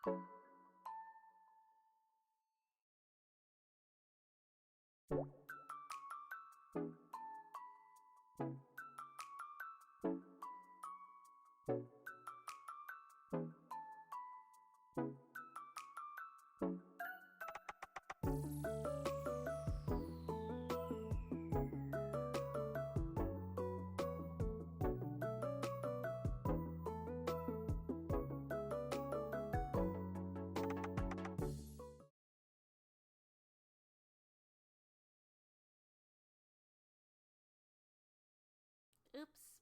Oops,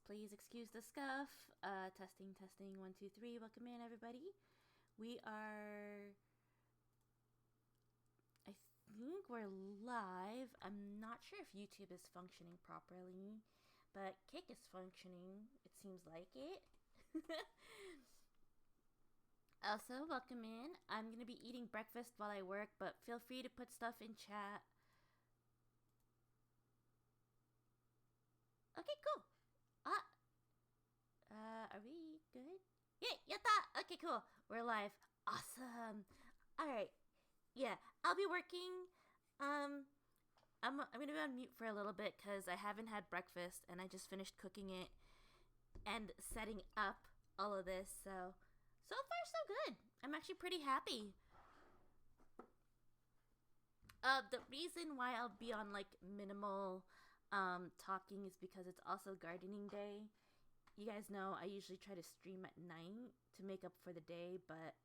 please excuse the scuff. Testing, testing, 1, 2, 3. Welcome in, everybody. We are. I think we're live. I'm not sure if YouTube is functioning properly, but Kick is functioning. It seems like it. Also, welcome in. I'm going to be eating breakfast while I work, but feel free to put stuff in chat. Okay, cool. Are we good? Yeah, yatta! Okay, cool. We're live. Awesome. Alright. Yeah, I'll be working. I'm gonna be on mute for a little bit because I haven't had breakfast and I just finished cooking it and setting up all of this. So far so good. I'm actually pretty happy. The reason why I'll be on like minimal talking is because it's also gardening day. You guys know I usually try to stream at night to make up for the day, but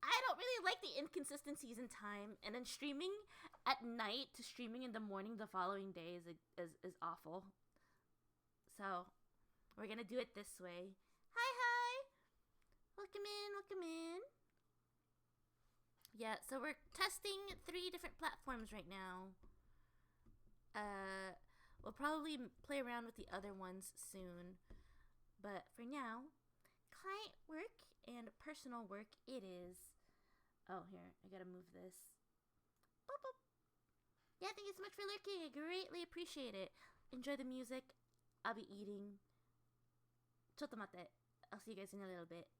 I don't really like the inconsistencies in time. And then streaming at night to streaming in the morning the following day is awful. So we're gonna do it this way. Hi, hi! Welcome in, welcome in. Yeah, so we're testing 3 different platforms right now. We'll probably play around with the other ones soon. But for now, client work and personal work it is. Oh, here, I gotta move this. Boop, boop. Yeah, thank you so much for lurking. I greatly appreciate it. Enjoy the music. I'll be eating. Chotomate. I'll see you guys in a little bit.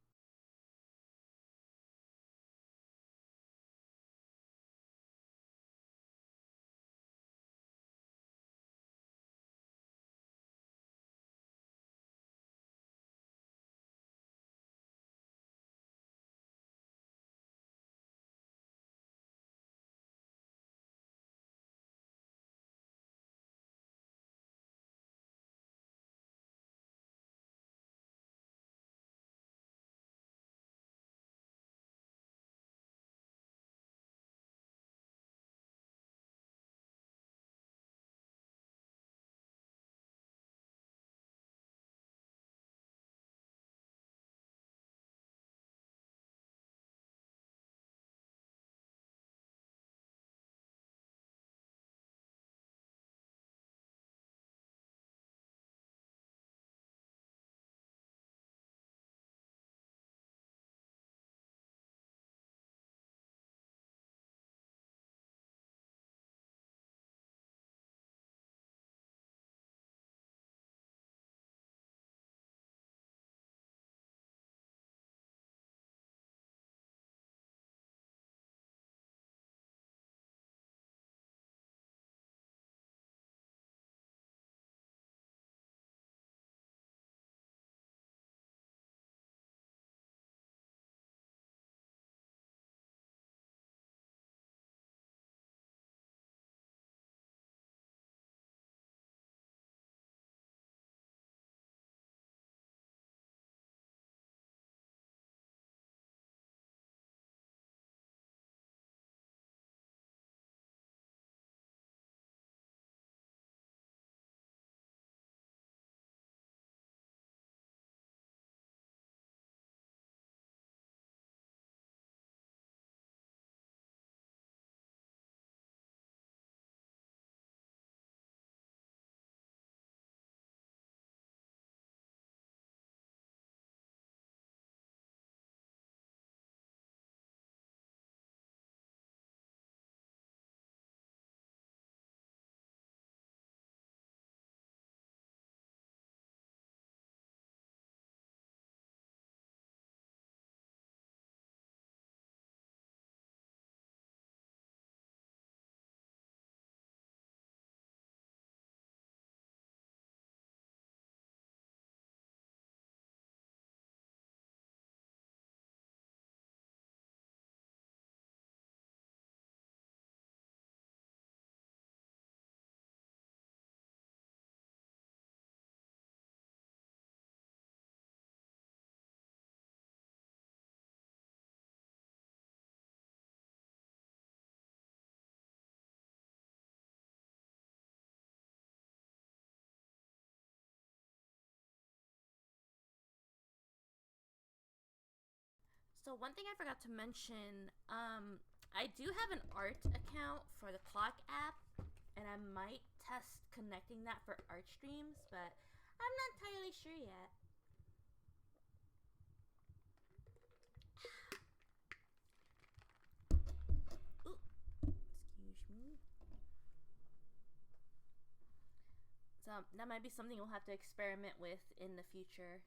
So one thing I forgot to mention, I do have an art account for the Clock app, and I might test connecting that for art streams, but I'm not entirely sure yet. Ooh, excuse me. So that might be something we'll have to experiment with in the future.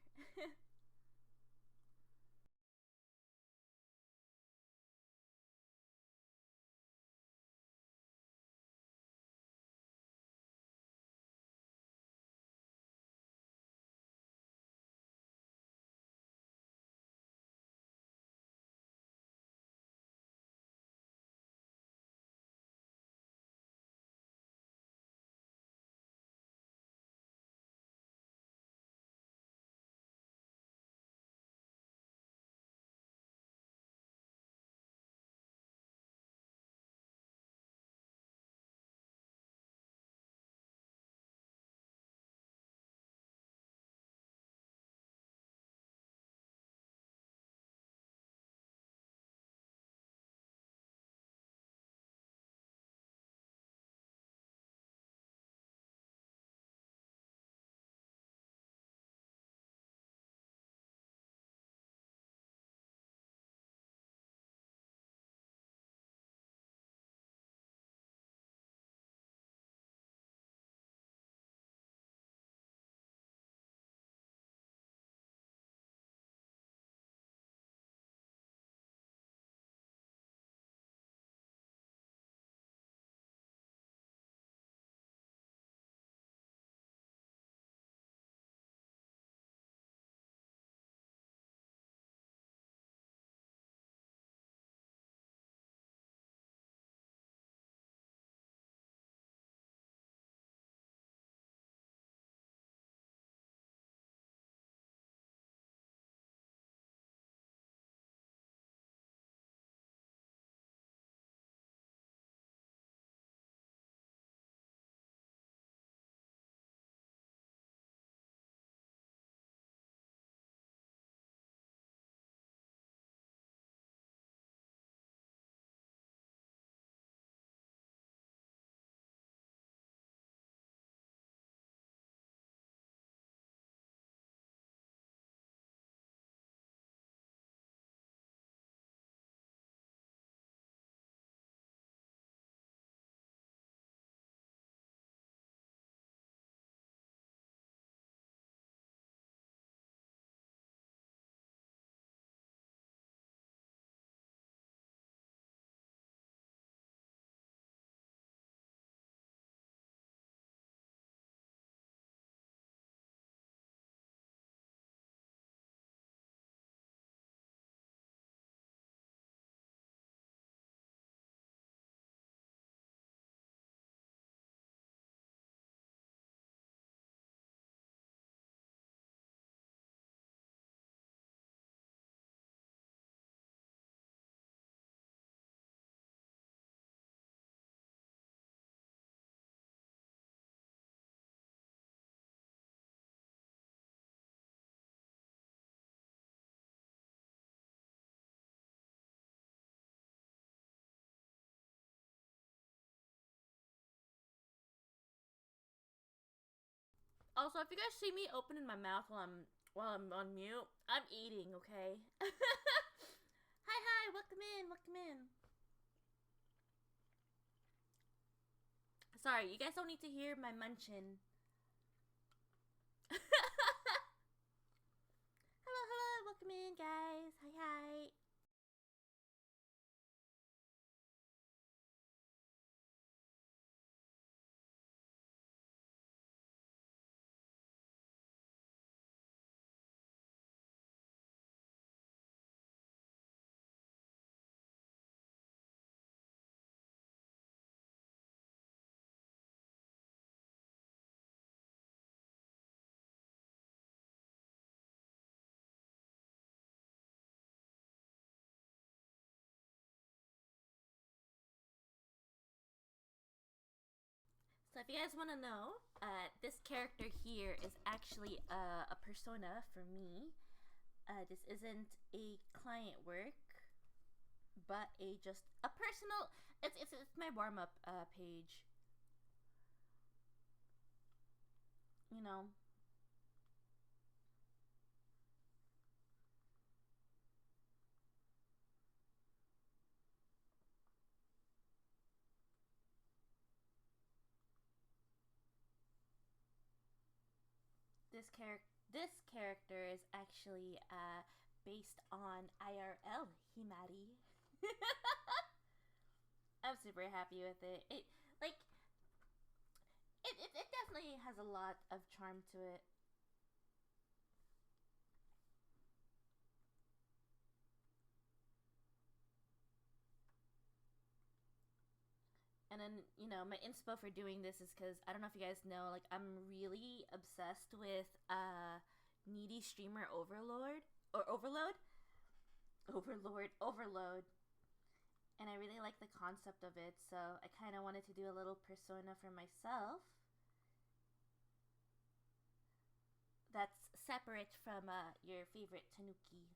Also, if you guys see me opening my mouth while I'm on mute, I'm eating. Okay. Hi, hi. Welcome in. Welcome in. Sorry, you guys don't need to hear my munchin. Hello, hello. Welcome in, guys. Hi, hi. So if you guys want to know, this character here is actually a persona for me. This isn't a client work, but a just a personal. It's my warm up page. You know, this character is actually based on IRL Himari. I'm super happy with it. It like it definitely has a lot of charm to it. And then, my inspo for doing this is because I don't know if you guys know, like, I'm really obsessed with needy streamer overlord or overload, overload, and I really like the concept of it. So I kind of wanted to do a little persona for myself that's separate from your favorite Tanuki.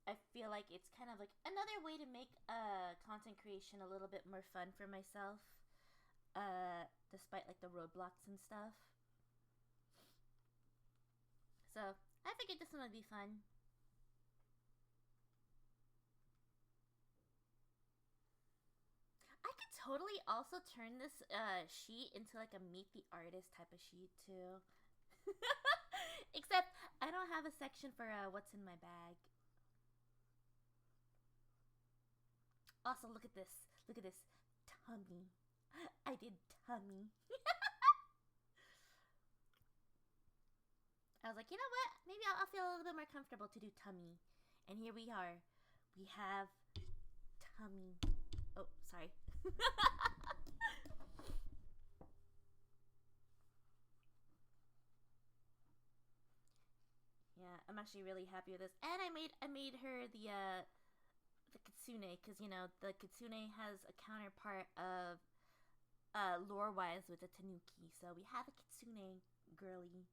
I feel like it's kind of like another way to make content creation a little bit more fun for myself, despite like the roadblocks and stuff. So I figured this one would be fun. I could totally also turn this sheet into like a meet the artist type of sheet too. Except I don't have a section for what's in my bag. Also, look at this. Look at this. Tummy. I did tummy. I was like, you know what? Maybe I'll feel a little bit more comfortable to do tummy. And here we are. We have tummy. Oh, sorry. Yeah, I'm actually really happy with this. And I made her the kitsune because the kitsune has a counterpart of lore wise with the tanuki. So we have a kitsune girly.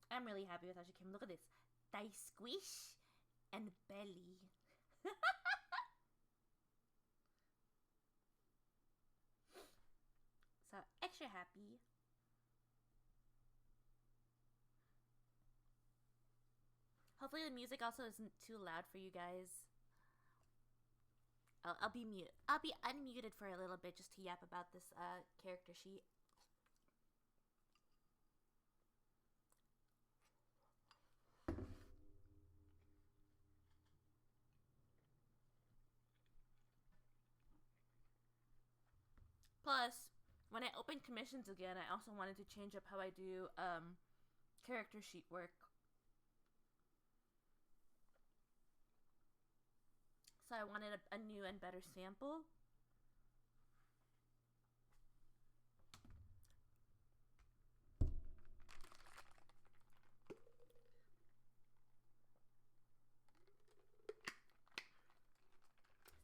I'm really happy with how she came. Look at this. Thigh squish and belly. So extra happy. Hopefully the music also isn't too loud for you guys. I'll be mute. I'll be unmuted for a little bit just to yap about this character sheet. Plus, when I open commissions again, I also wanted to change up how I do character sheet work. So I wanted a new and better sample.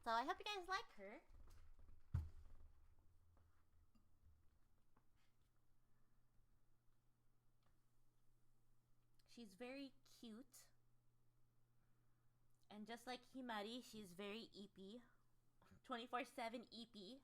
So I hope you guys like her. She's very cute. And just like Himari, she's very eepy. 24/7 eepy.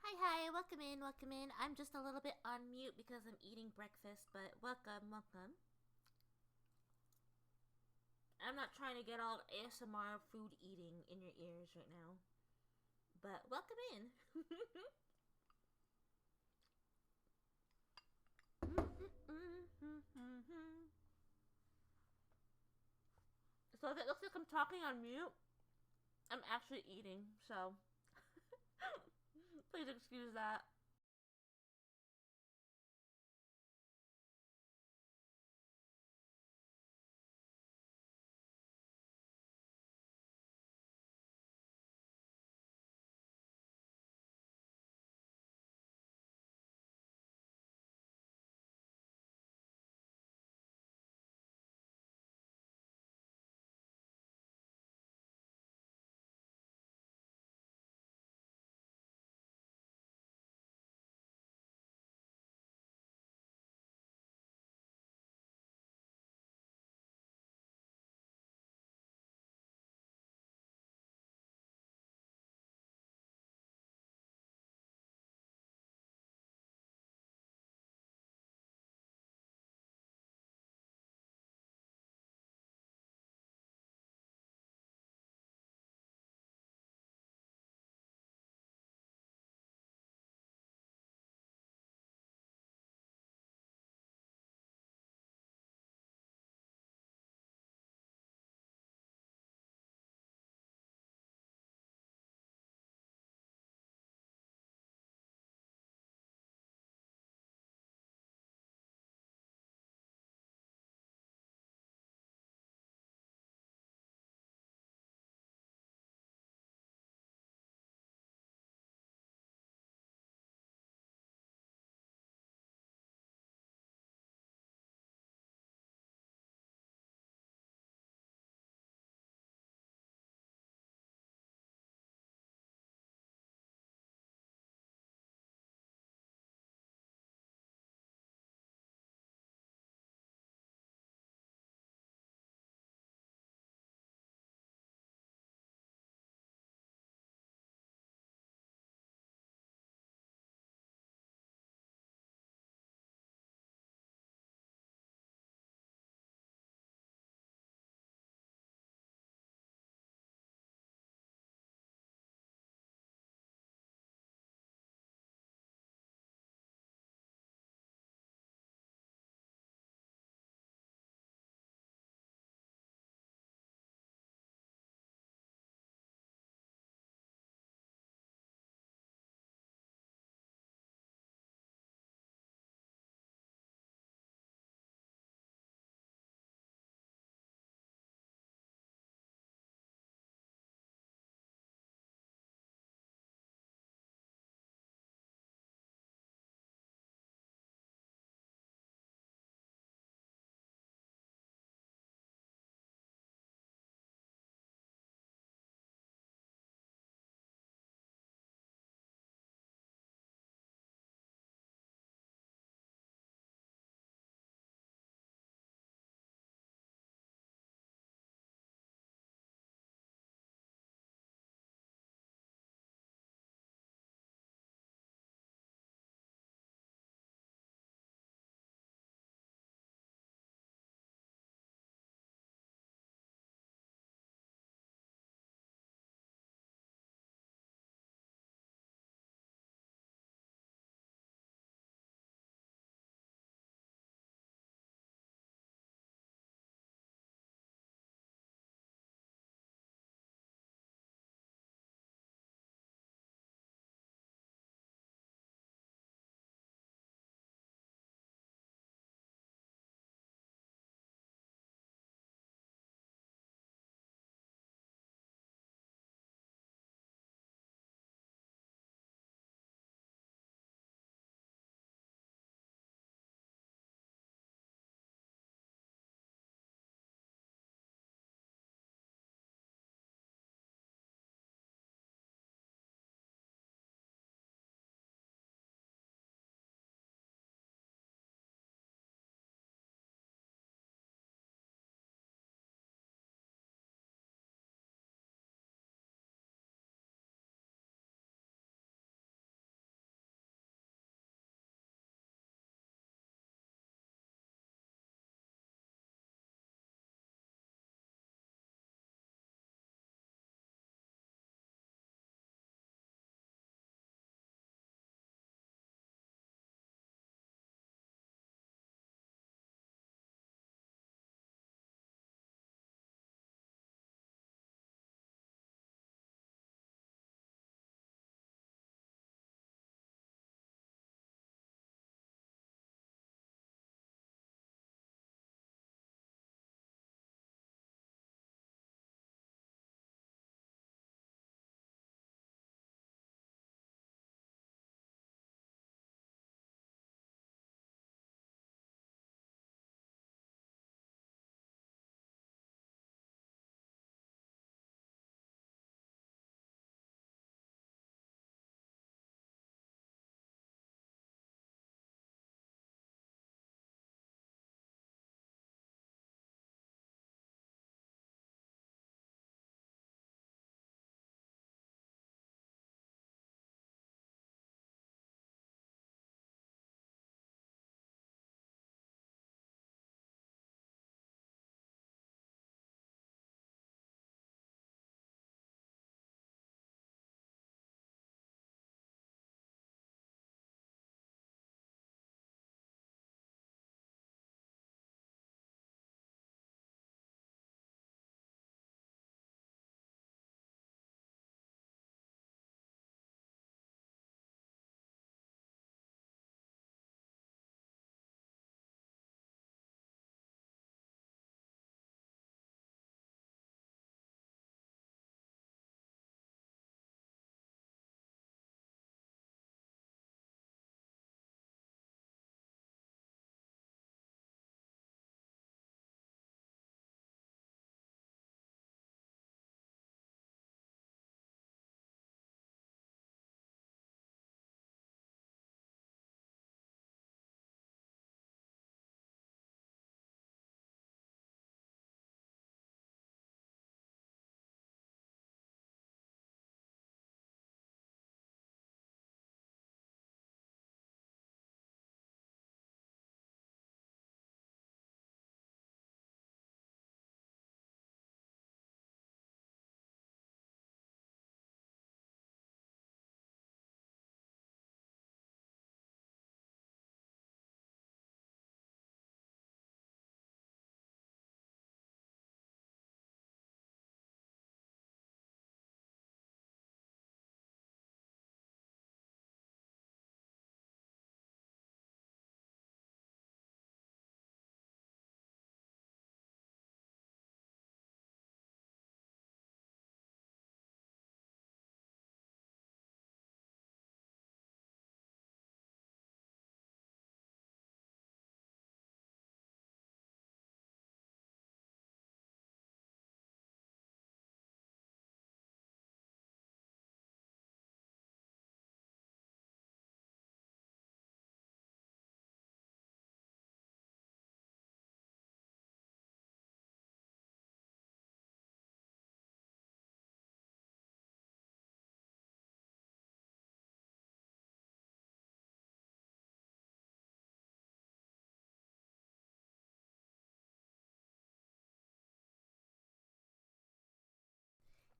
Hi, hi, welcome in, welcome in. I'm just a little bit on mute because I'm eating breakfast, but welcome, welcome. I'm not trying to get all ASMR food eating in your ears right now, but welcome in. So if it looks like I'm talking on mute, I'm actually eating, so please excuse that.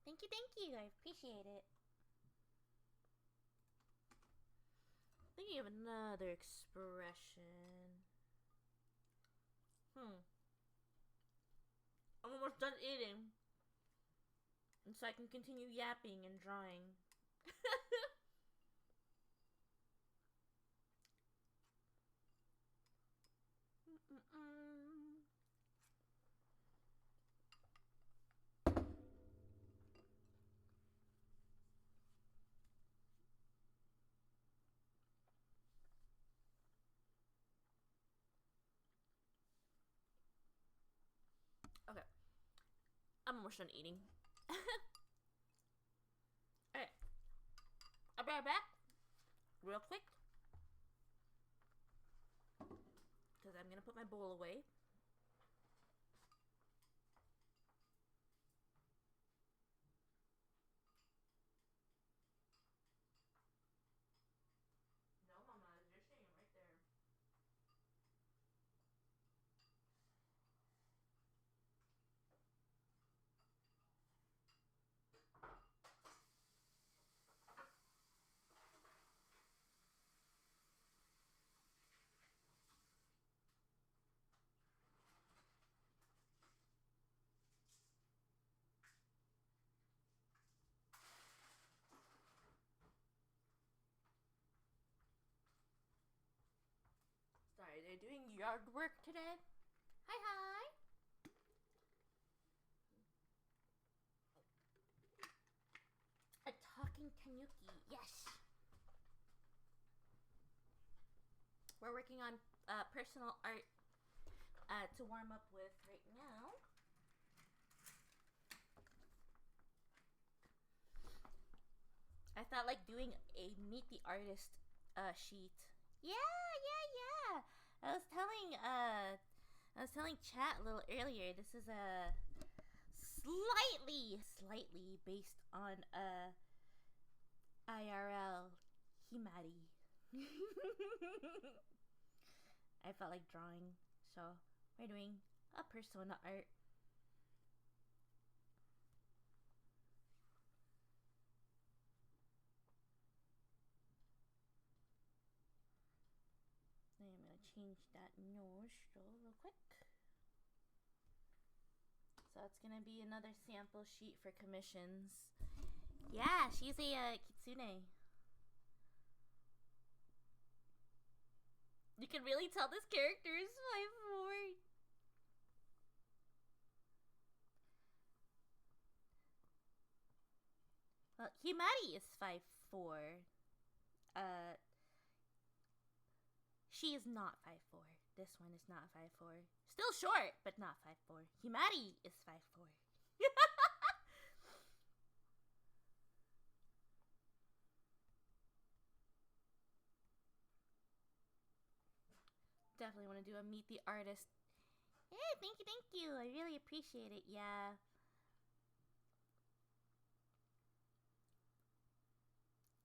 Thank you. I appreciate it. Thinking of another expression. I'm almost done eating. And so I can continue yapping and drawing. Okay. I'm almost done eating. Alright. I'll be right back. Real quick. Because I'm going to put my bowl away. No, Mama. You're staying right there. Sorry, they're doing yard work today. Hi. A talking tanuki. Yes. We're working on personal art to warm up with right now. I felt like doing a meet the artist sheet. Yeah. I was telling chat a little earlier. This is a slightly based on IRL Himari. I felt like drawing, so we're doing a persona art. I'm gonna change that nostril real quick. So it's gonna be another sample sheet for commissions. Yeah, she's a kitsune. You can really tell this character is 5'4". Well, Himari is 5'4". She is not 5'4". This one is not 5'4". Still short, but not 5'4". Himari is 5'4". Definitely want to do a meet the artist. Hey, thank you. I really appreciate it. Yeah.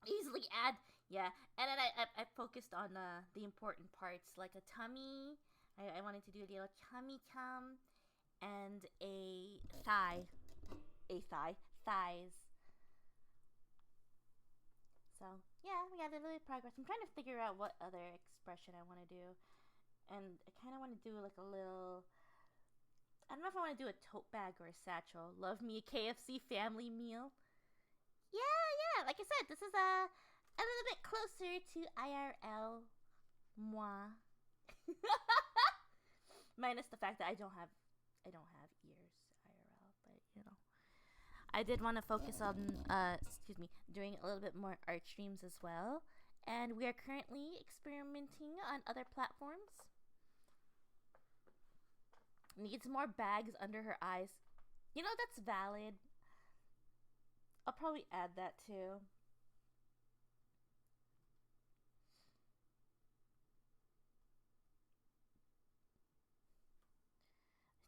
Easily add. Yeah. And then I focused on the important parts, like a tummy. I wanted to do a little tummy cum and a thigh. Thighs. So, yeah, we got a little progress. I'm trying to figure out what other expression I want to do. And I kind of want to do like a little... I don't know if I want to do a tote bag or a satchel. Love me a KFC family meal. Yeah. Like I said, this is a little bit closer to IRL moi. Minus the fact that I don't have ears IRL, but you know. I did want to focus on doing a little bit more art streams as well. And we are currently experimenting on other platforms. Needs more bags under her eyes. You know, that's valid. I'll probably add that too.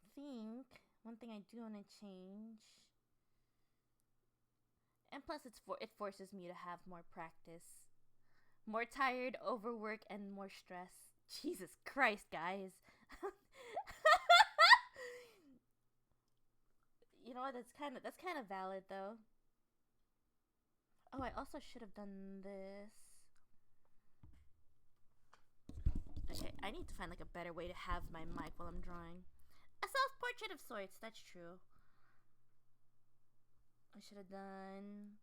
I think one thing I do want to change, and plus it forces me to have more practice. More tired, overwork, and more stress. Jesus Christ, guys. You know what? That's kind of valid though. Oh, I also should have done this. Okay, I need to find like a better way to have my mic while I'm drawing. A self-portrait of sorts, that's true. I should have done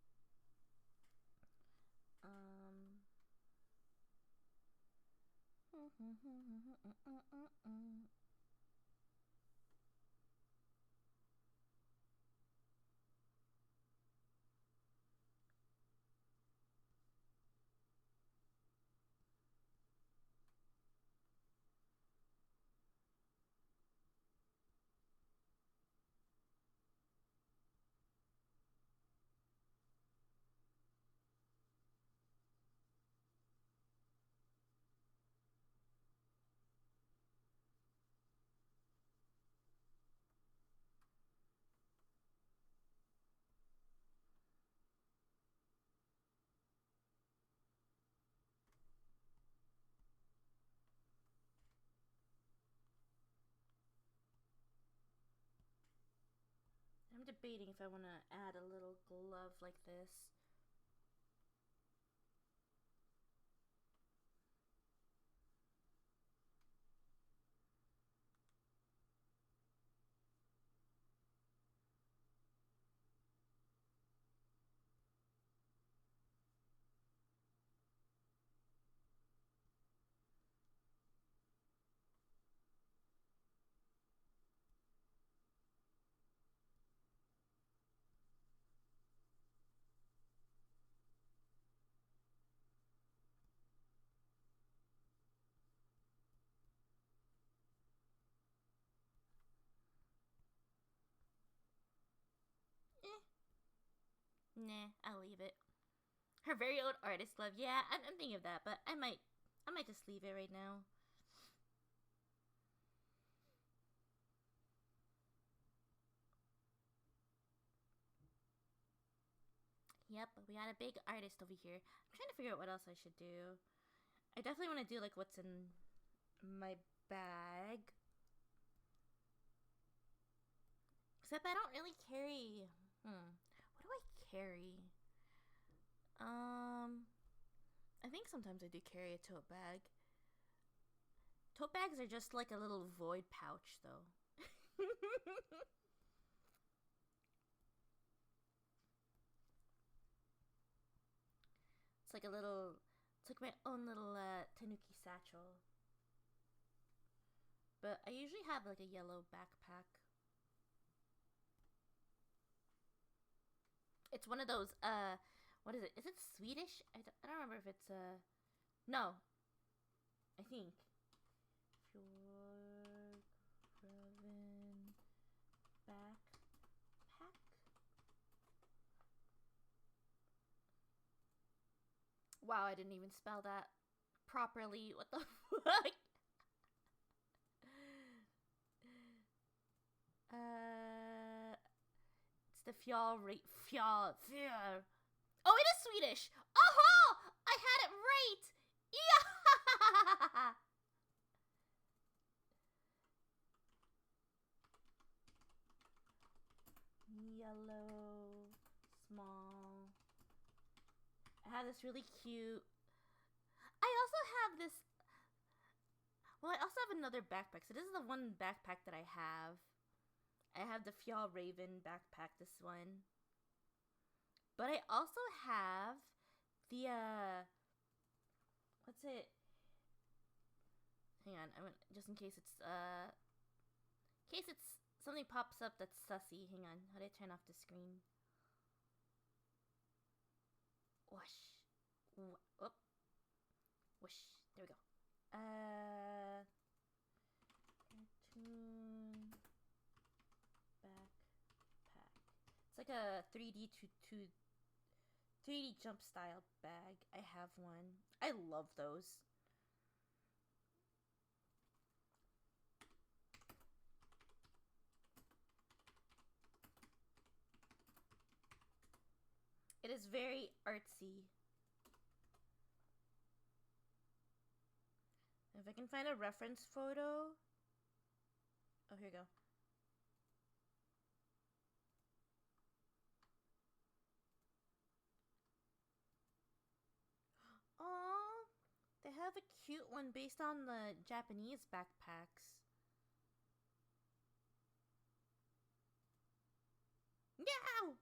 I'm debating if I want to add a little glove like this. Nah, I'll leave it. Her very own artist glove. Yeah, I'm thinking of that, but I might just leave it right now. Yep, we got a big artist over here. I'm trying to figure out what else I should do. I definitely want to do like what's in my bag. Except I don't really carry. What do I carry? I think sometimes I do carry a tote bag. Tote bags are just like a little void pouch, though. It's like a little. It's like my own little Tanuki satchel. But I usually have like a yellow backpack. It's one of those, what is it? Is it Swedish? I don't remember if it's, no. I think. Fjordkraven backpack? Wow, I didn't even spell that properly. What the fuck? It's the fjall. Oh, it is Swedish. Oh, I had it right. Yeah. Yellow, small. I have this really cute. I also have this. Well, I also have another backpack. So this is the one backpack that I have. I have the Fjallraven backpack, this one. But I also have the, what's it? Hang on, just in case it's, something pops up that's sussy. Hang on, how do I turn off the screen? Whoosh. Whoop. Whoosh. There we go. Cartoon backpack. It's like a 3D jump style bag. I have one. I love those. It is very artsy. If I can find a reference photo. Oh, here we go. have a cute one based on the Japanese backpacks. Yeah.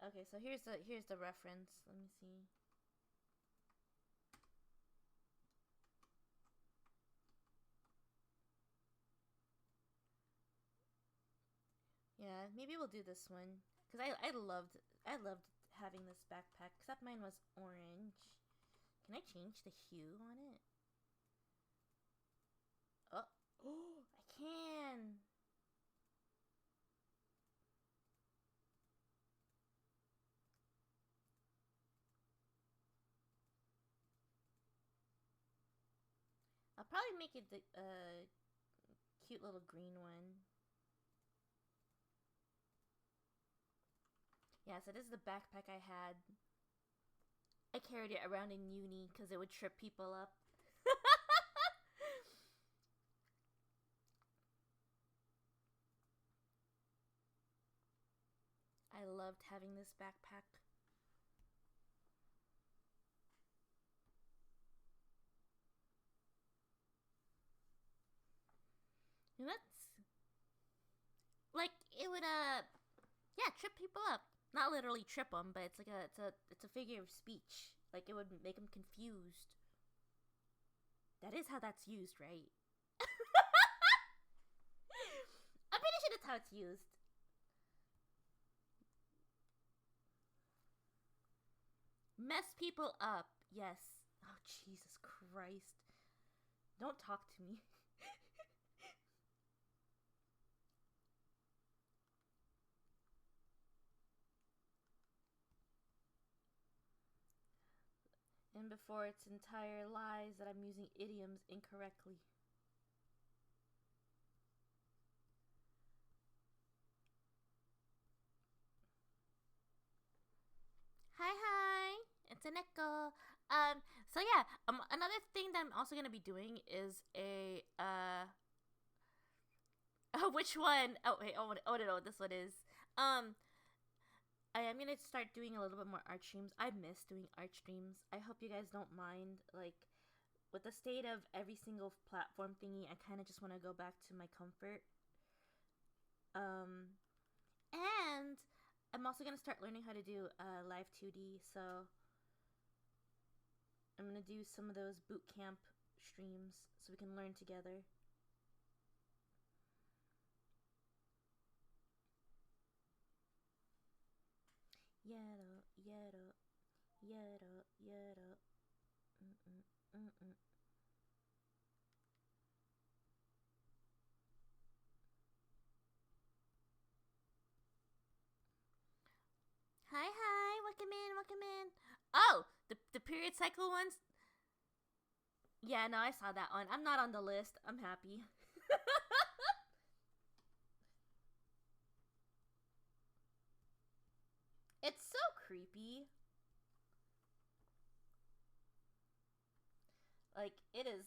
Okay, so here's the reference. Let me see. Yeah, maybe we'll do this one because I loved having this backpack. Except mine was orange. Can I change the hue on it? Oh, oh, I can. I'll probably make it the cute little green one. Yeah, so this is the backpack I had. I carried it around in uni because it would trip people up. I loved having this backpack. And that's like it would yeah, trip people up. Not literally trip them, but it's a figure of speech. Like it would make them confused. That is how that's used, right? I'm pretty sure that's how it's used. Mess people up. Yes. Oh, Jesus Christ. Don't talk to me. And before its entire lies that I'm using idioms incorrectly. Hi, it's an echo. So yeah, another thing that I'm also gonna be doing is a which one? Oh wait, oh, I don't know what this one is. Um, I am gonna start doing a little bit more art streams. I miss doing art streams. I hope you guys don't mind. Like, with the state of every single platform thingy, I kind of just want to go back to my comfort. And I'm also gonna start learning how to do live 2D. So I'm gonna do some of those boot camp streams so we can learn together. Yero, yero, yero, yero. Mm-mm. Hi, welcome in. Oh, the period cycle ones. Yeah, no, I saw that one. I'm not on the list. I'm happy. It's so creepy. Like, it is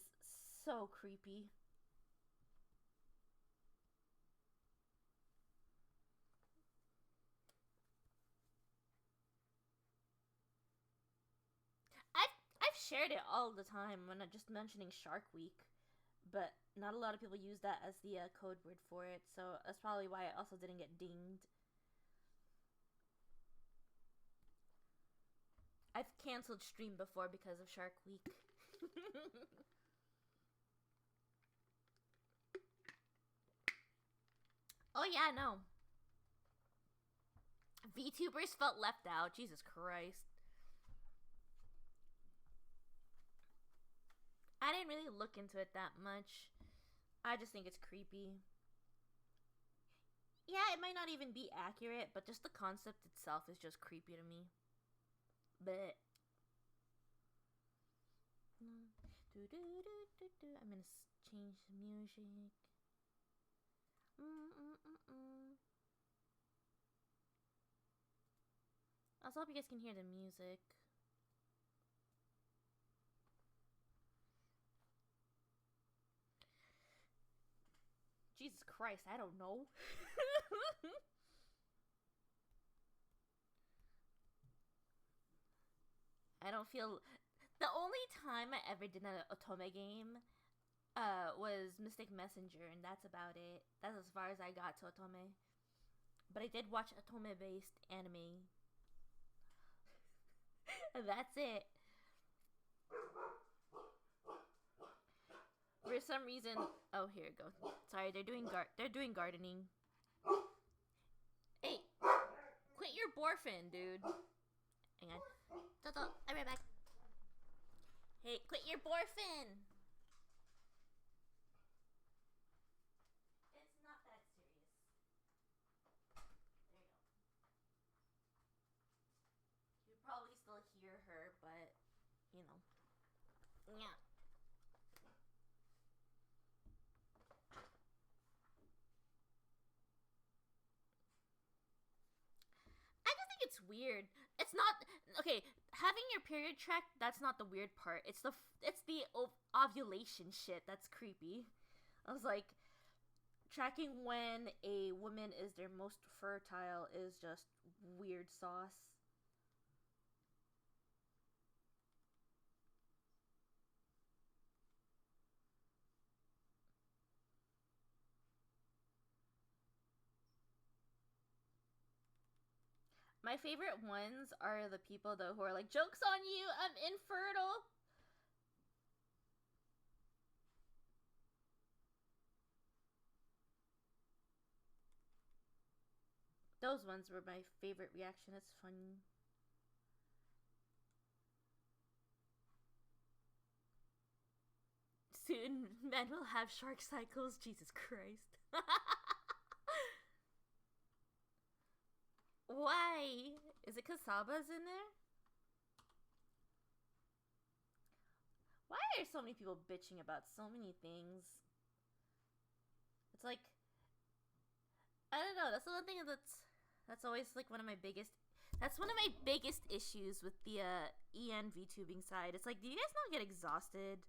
so creepy. I've shared it all the time when I'm just mentioning Shark Week, but not a lot of people use that as the code word for it, so that's probably why it also didn't get dinged. I've canceled stream before because of Shark Week. Oh yeah, no. VTubers felt left out. Jesus Christ. I didn't really look into it that much. I just think it's creepy. Yeah, it might not even be accurate, but just the concept itself is just creepy to me. But I'm gonna change the music. I also hope you guys can hear the music. Jesus Christ, I don't know. I don't feel. The only time I ever did an Otome game was Mystic Messenger, and that's about it. That's as far as I got to Otome. But I did watch Otome based anime. And that's it. For some reason, oh, here it goes. Sorry, they're doing gardening. Hey, quit your borfin, dude. Hang on. Toto, I'll be right back. Hey, quit your borfin. It's not that serious. There you go. You probably still hear her, but you know. Yeah. I just think it's weird. It's not okay. Having your period tracked, that's not the weird part. It's the ovulation shit that's creepy. I was like, tracking when a woman is their most fertile is just weird sauce. My favorite ones are the people though who are like, "Joke's on you, I'm infertile." Those ones were my favorite reaction. It's funny. Soon, men will have shark cycles. Jesus Christ. Why? Is it because Saba's in there? Why are so many people bitching about so many things? It's like, I don't know. That's the one thing that's always like one of my biggest. That's one of my biggest issues with the EN VTubing side. It's like, do you guys not get exhausted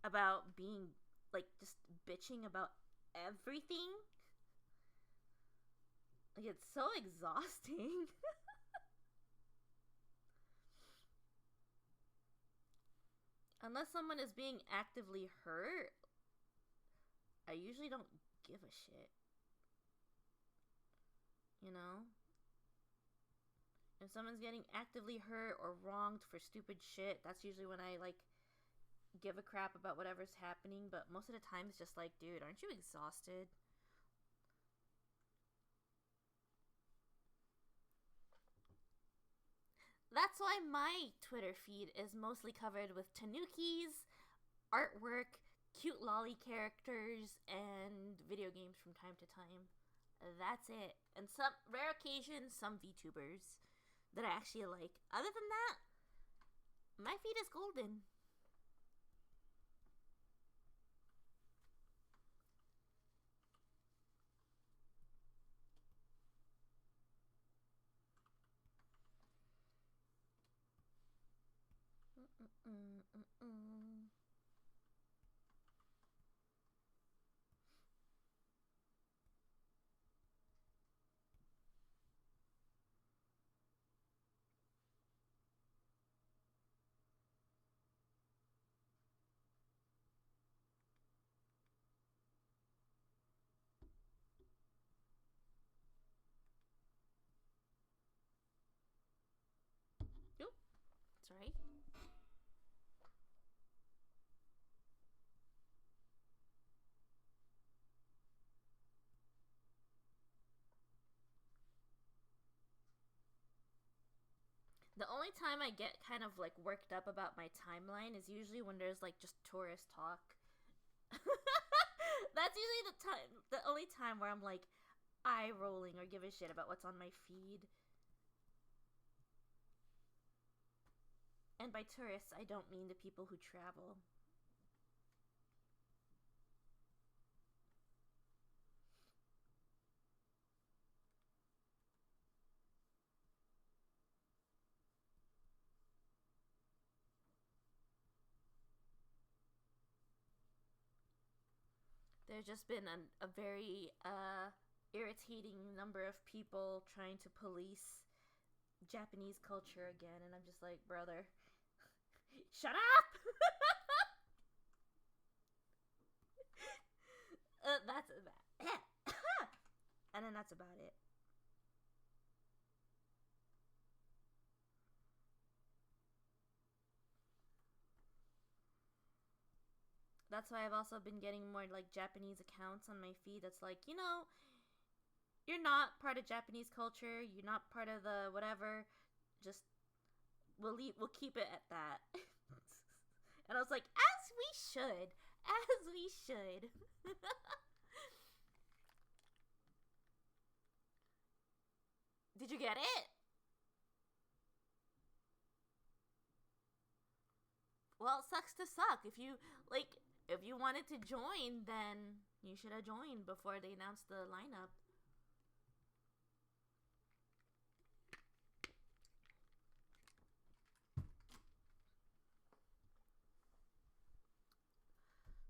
about being like just bitching about everything? Like, it's so exhausting. Unless someone is being actively hurt, I usually don't give a shit. You know? If someone's getting actively hurt or wronged for stupid shit, that's usually when I, like, give a crap about whatever's happening. But most of the time, it's just like, dude, aren't you exhausted? That's why my Twitter feed is mostly covered with tanukis, artwork, cute lolly characters, and video games from time to time. That's it. And some rare occasions, some VTubers that I actually like. Other than that, my feed is golden. Nope. Sorry. The only time I get kind of like worked up about my timeline is usually when there's like just tourist talk. That's usually the only time where I'm like eye rolling or give a shit about what's on my feed. And by tourists, I don't mean the people who travel. There's just been a very irritating number of people trying to police Japanese culture again, and I'm just like, brother, Shut up! That's about and then that's about it. That's why I've also been getting more like Japanese accounts on my feed. That's like, you're not part of Japanese culture. You're not part of the whatever. Just we'll keep it at that. And I was like, as we should, as we should. Did you get it? Well, sucks to suck. If you wanted to join, then you should have joined before they announced the lineup.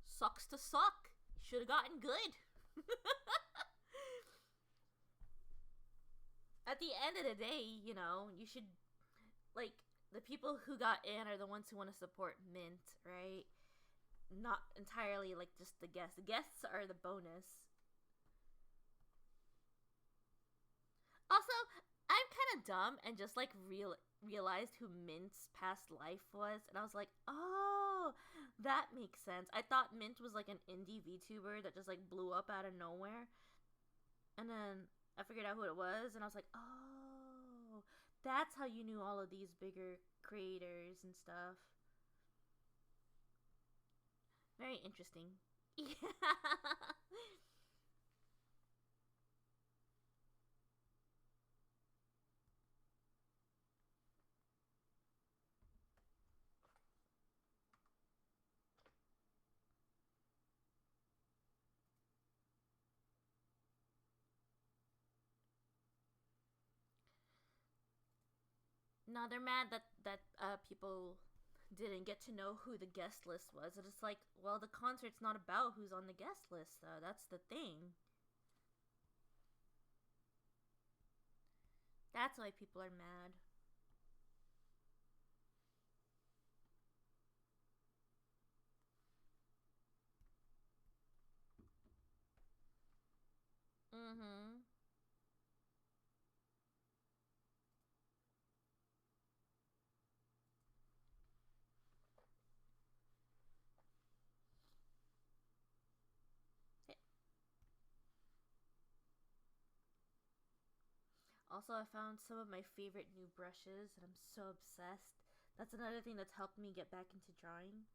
Sucks to suck. Should have gotten good. At the end of the day, you should, like, the people who got in are the ones who want to support Mint, right? Not entirely like just the guests. The guests are the bonus. Also, I'm kind of dumb and just like realized who Mint's past life was, and I was like, oh, that makes sense. I thought Mint was like an indie VTuber that just like blew up out of nowhere, and then I figured out who it was, and I was like, oh, that's how you knew all of these bigger creators and stuff. Very interesting. Yeah. No, they're mad that people didn't get to know who the guest list was. And it's like, well, the concert's not about who's on the guest list, though. That's the thing. That's why people are mad. Mm-hmm. Also, I found some of my favorite new brushes, and I'm so obsessed. That's another thing that's helped me get back into drawing.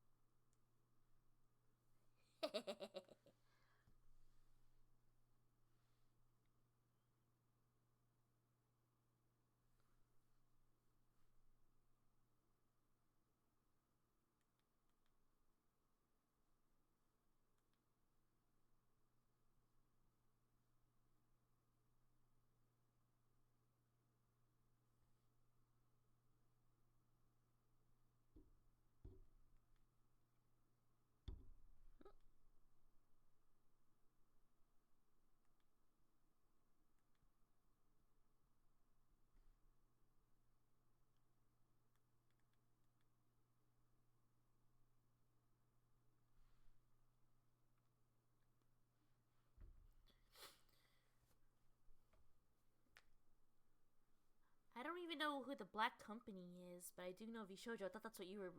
I don't even know who the Black Company is, but I do know Vishojo. I thought that's what you were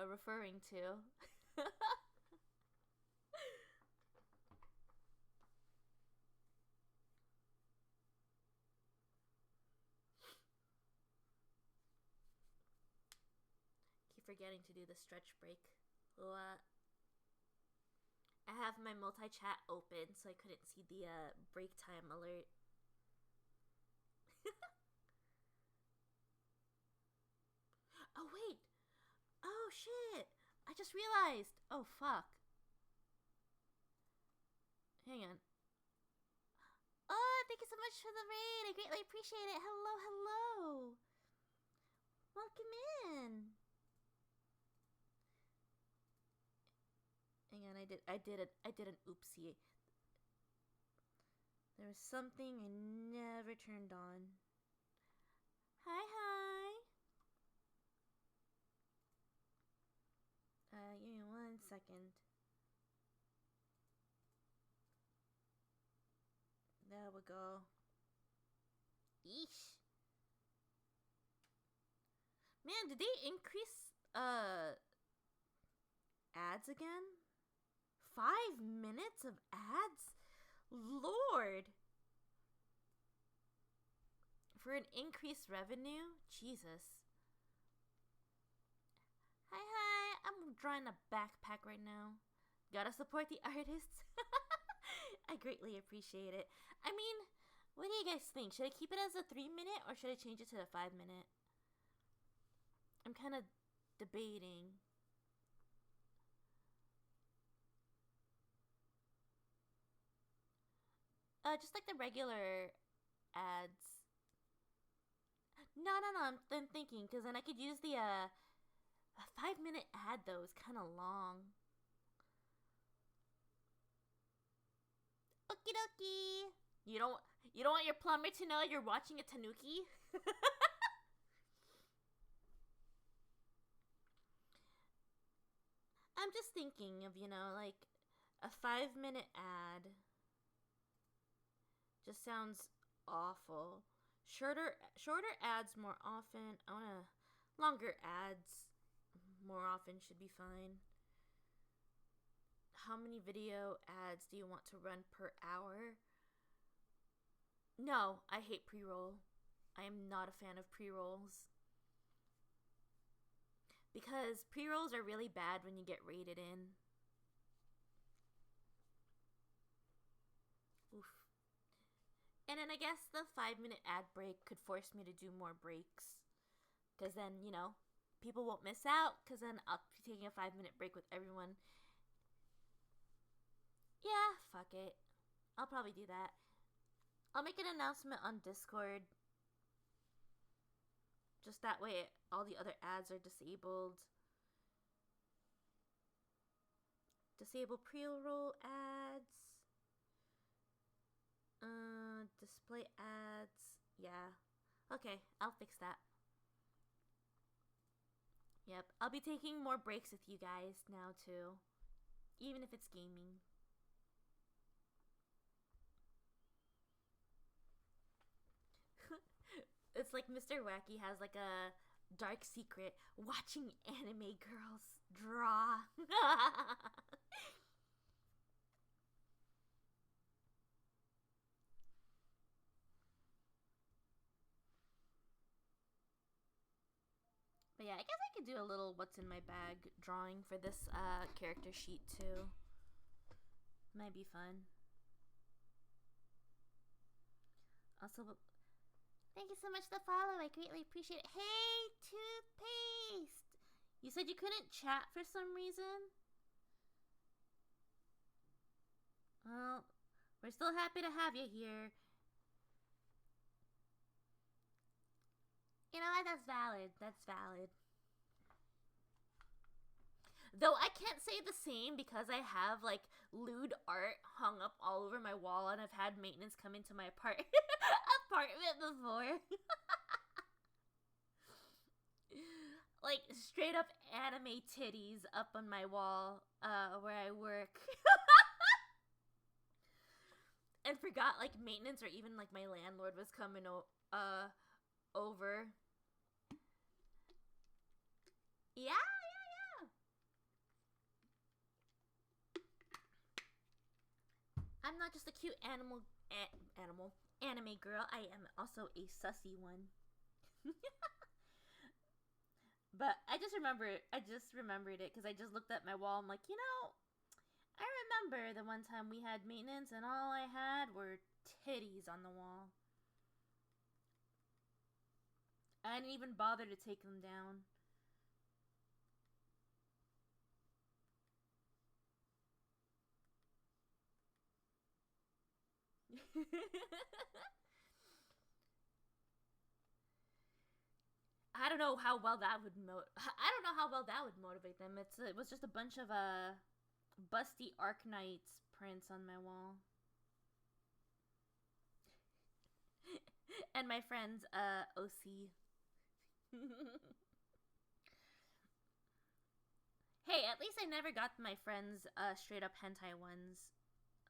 referring to. Keep forgetting to do the stretch break. What? I have my multi chat open, so I couldn't see the break time alert. Oh, wait! Oh, shit! I just realized! Oh, fuck. Hang on. Oh, thank you so much for the raid! I greatly appreciate it! Hello, hello! Welcome in! Hang on, I did an oopsie. There was something I never turned on. Hi, hi! second. There we go. Eesh. Man, did they increase ads again? 5 minutes of ads? Lord. For an increased revenue? Jesus. Hi, I'm drawing a backpack right now. Gotta support the artists. I greatly appreciate it. I mean, what do you guys think? Should I keep it as a 3-minute or should I change it to a 5-minute? I'm kind of debating. Just like the regular ads. No, I'm thinking, because then I could use the, a 5-minute ad, though, is kind of long. Okie dokie. You don't want your plumber to know you're watching a tanuki? I'm just thinking of, like a 5-minute ad. Just sounds awful. Shorter ads more often. I want longer ads more often should be fine. How many video ads do you want to run per hour? No, I hate pre-roll. I am not a fan of pre-rolls. Because pre-rolls are really bad when you get rated in. Oof. And then I guess the 5-minute ad break could force me to do more breaks. Because then, people won't miss out. Because then I'll be taking a 5-minute break with everyone. Yeah, fuck it. I'll probably do that. I'll make an announcement on Discord. Just that way all the other ads are disabled. Disable pre-roll ads. Display ads. Yeah. Okay, I'll fix that. Yep, I'll be taking more breaks with you guys now too. Even if it's gaming. It's like Mr. Wacky has like a dark secret, watching anime girls draw. But yeah, I guess I could do a little what's in my bag drawing for this character sheet too. Might be fun. Also, thank you so much for the follow. I greatly appreciate it. Hey, Toothpaste! You said you couldn't chat for some reason? Well, we're still happy to have you here. You know what? That's valid. That's valid. Though I can't say the same because I have like lewd art hung up all over my wall and I've had maintenance come into my apartment before. Like straight up anime titties up on my wall where I work. And forgot like maintenance or even like my landlord was coming over. Yeah. I'm not just a cute anime girl. I am also a sussy one. But I just remembered it because I just looked at my wall. I'm like, I remember the one time we had maintenance and all I had were titties on the wall. I didn't even bother to take them down. I don't know how well that would motivate them. It was just a bunch of busty Arknights prints on my wall. And my friend's OC. Hey, at least I never got my friends straight up hentai ones.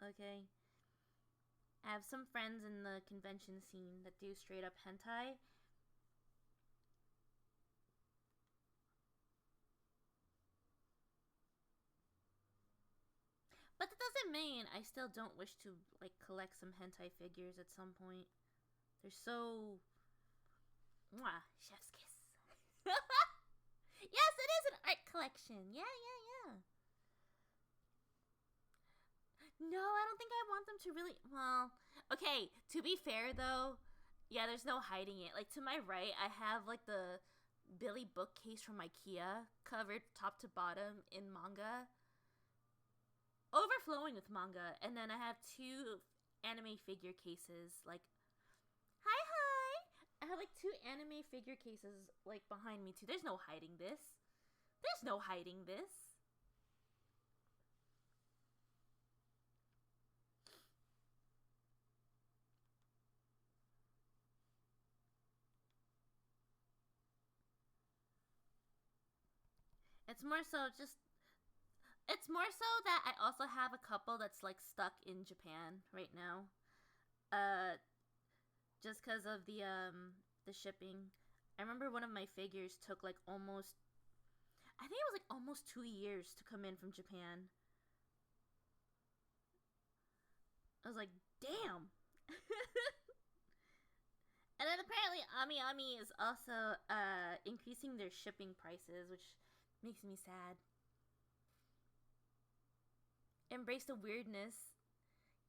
Okay? I have some friends in the convention scene that do straight up hentai. But that doesn't mean I still don't wish to like collect some hentai figures at some point. They're so mwah, chef's kiss. Yes, it is an art collection. Yeah, yeah, yeah. No, I don't think I want them to really. Well, okay, to be fair though, yeah, there's no hiding it. Like to my right, I have like the Billy bookcase from IKEA covered top to bottom in manga, overflowing with manga, and then I have two anime figure cases. Like, hi, hi! I have like two anime figure cases like behind me too. There's no hiding this. There's no hiding this. It's more so just it's more so that I also have a couple that's like stuck in Japan right now. Uh just cuz of the shipping. I remember one of my figures took like almost I think it was like almost 2 years to come in from Japan. I was like, "Damn." And then apparently Ami Ami is also increasing their shipping prices, which makes me sad. Embrace the weirdness.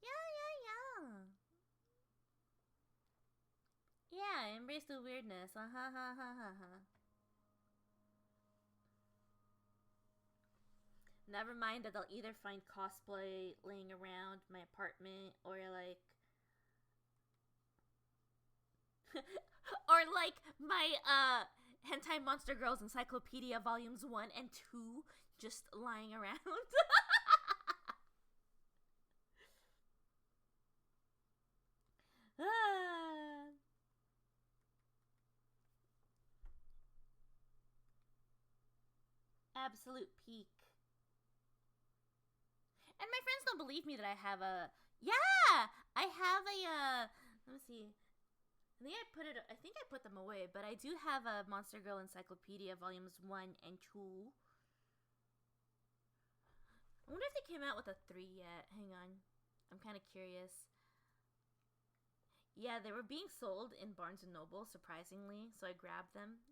Yeah, yeah, yeah. Yeah, embrace the weirdness. Ha ha ha ha ha. Never mind that they'll either find cosplay laying around my apartment or like or like my Hentai Monster Girls Encyclopedia volumes 1 and 2 just lying around. Absolute peak. And my friends don't believe me that I have a. Yeah, I have a. Let me see. I think I put them away, but I do have a Monster Girl Encyclopedia volumes 1 and 2. I wonder if they came out with a 3 yet. Hang on. I'm kind of curious. Yeah, they were being sold in Barnes and Noble, surprisingly, so I grabbed them.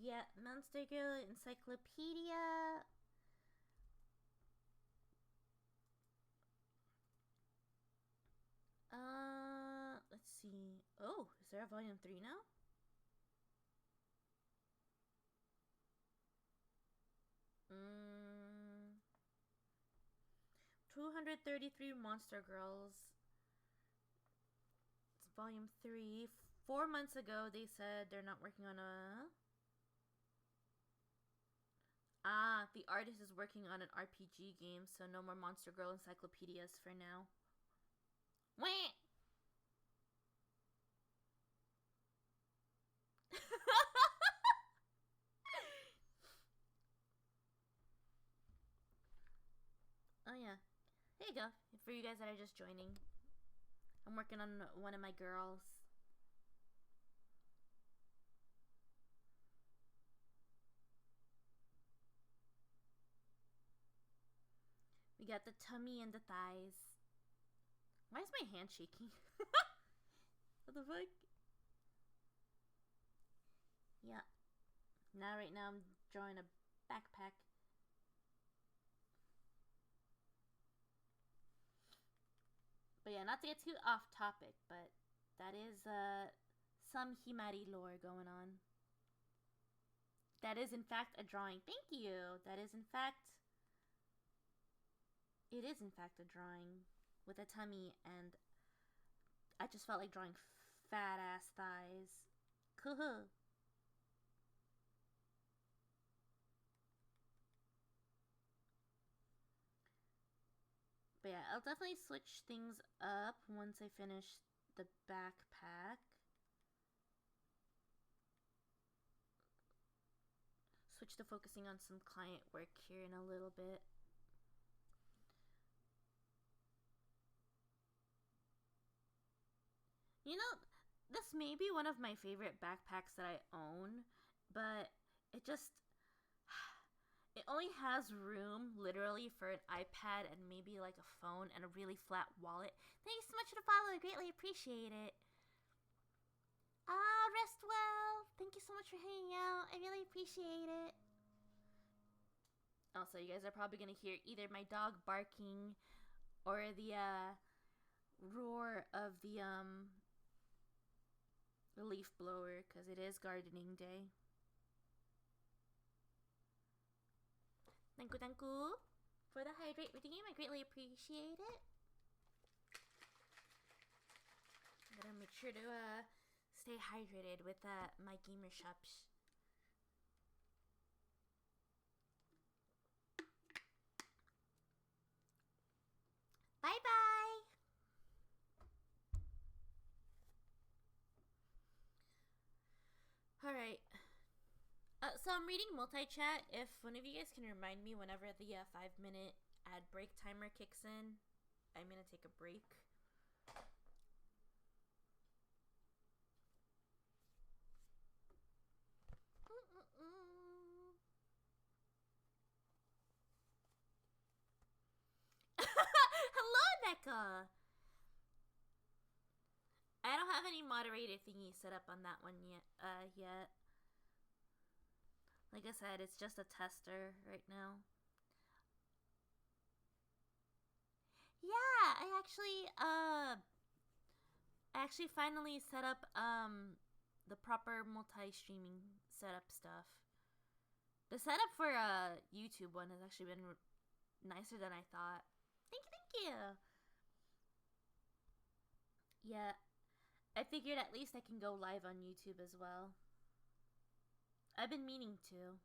Yeah, Monster Girl Encyclopedia. Let's see. Oh, is there a volume 3 now? 233 Monster Girls. It's volume 3. 4 months ago, they said they're not working on a. Ah, the artist is working on an RPG game, so no more Monster Girl encyclopedias for now. Wah! Oh yeah. There you go. For you guys that are just joining. I'm working on one of my girls. We got the tummy and the thighs. Why is my hand shaking? What the fuck? Yeah. Now right now I'm drawing a backpack. But yeah, not to get too off topic, but that is some Himari lore going on. That is in fact a drawing. Thank you. That is in fact it is in fact a drawing with a tummy, and I just felt like drawing fat ass thighs. Cool. But yeah, I'll definitely switch things up once I finish the backpack. switch to focusing on some client work here in a little bit. You know, this may be one of my favorite backpacks that I own, but it just it only has room literally for an iPad and maybe like a phone and a really flat wallet. Thanks so much for the follow. I greatly appreciate it. Rest well. Thank you so much for hanging out. I really appreciate it. Also, you guys are probably gonna hear either my dog barking or the roar of the leaf blower because it is gardening day. Thank you for the hydrate redeem. I greatly appreciate it. I'm gonna make sure to stay hydrated with my gamer shops. Bye bye. All right. So I'm reading multi-chat. If one of you guys can remind me whenever the 5-minute ad break timer kicks in, I'm gonna take a break. Hello, Becca. I don't have any moderator thingy set up on that one yet. Like I said, it's just a tester right now. Yeah, I actually finally set up the proper multi-streaming setup stuff. The setup for YouTube one has actually been nicer than I thought. Thank you. Yeah, I figured at least I can go live on YouTube as well. I've been meaning to.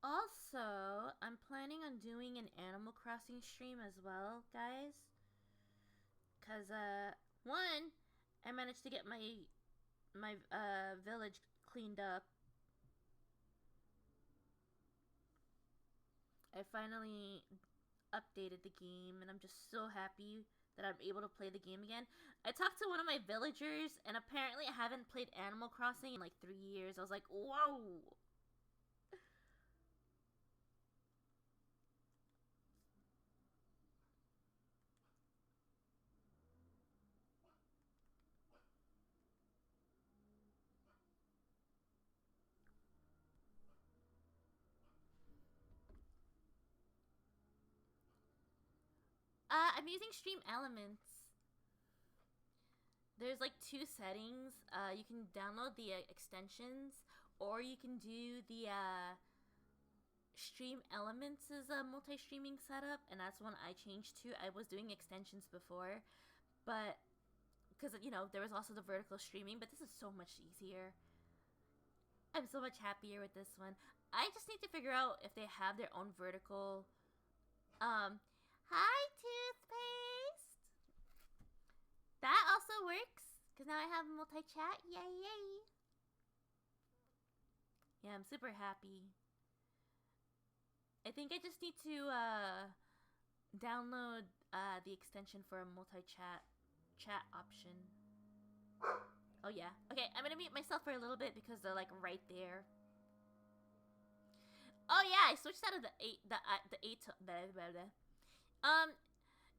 Also, I'm planning on doing an Animal Crossing stream as well, guys. Cause one, I managed to get my village cleaned up. I finally updated the game, and I'm just so happy that I'm able to play the game again. I talked to one of my villagers, and apparently I haven't played Animal Crossing in like 3 years. I was like, whoa! I'm using Stream Elements. There's like 2 settings. You can download the extensions, or you can do the Stream Elements as a multi-streaming setup, and that's one I changed to. I was doing extensions before, but because there was also the vertical streaming, but this is so much easier. I'm so much happier with this one. I just need to figure out if they have their own vertical. Hi, Toothpaste. That also works because now I have multi-chat. Yay! Yeah, I'm super happy. I think I just need to download the extension for a multi-chat option. Oh yeah. Okay, I'm gonna mute myself for a little bit because they're like right there. Oh yeah, I switched out of the 8 to blah, blah, blah.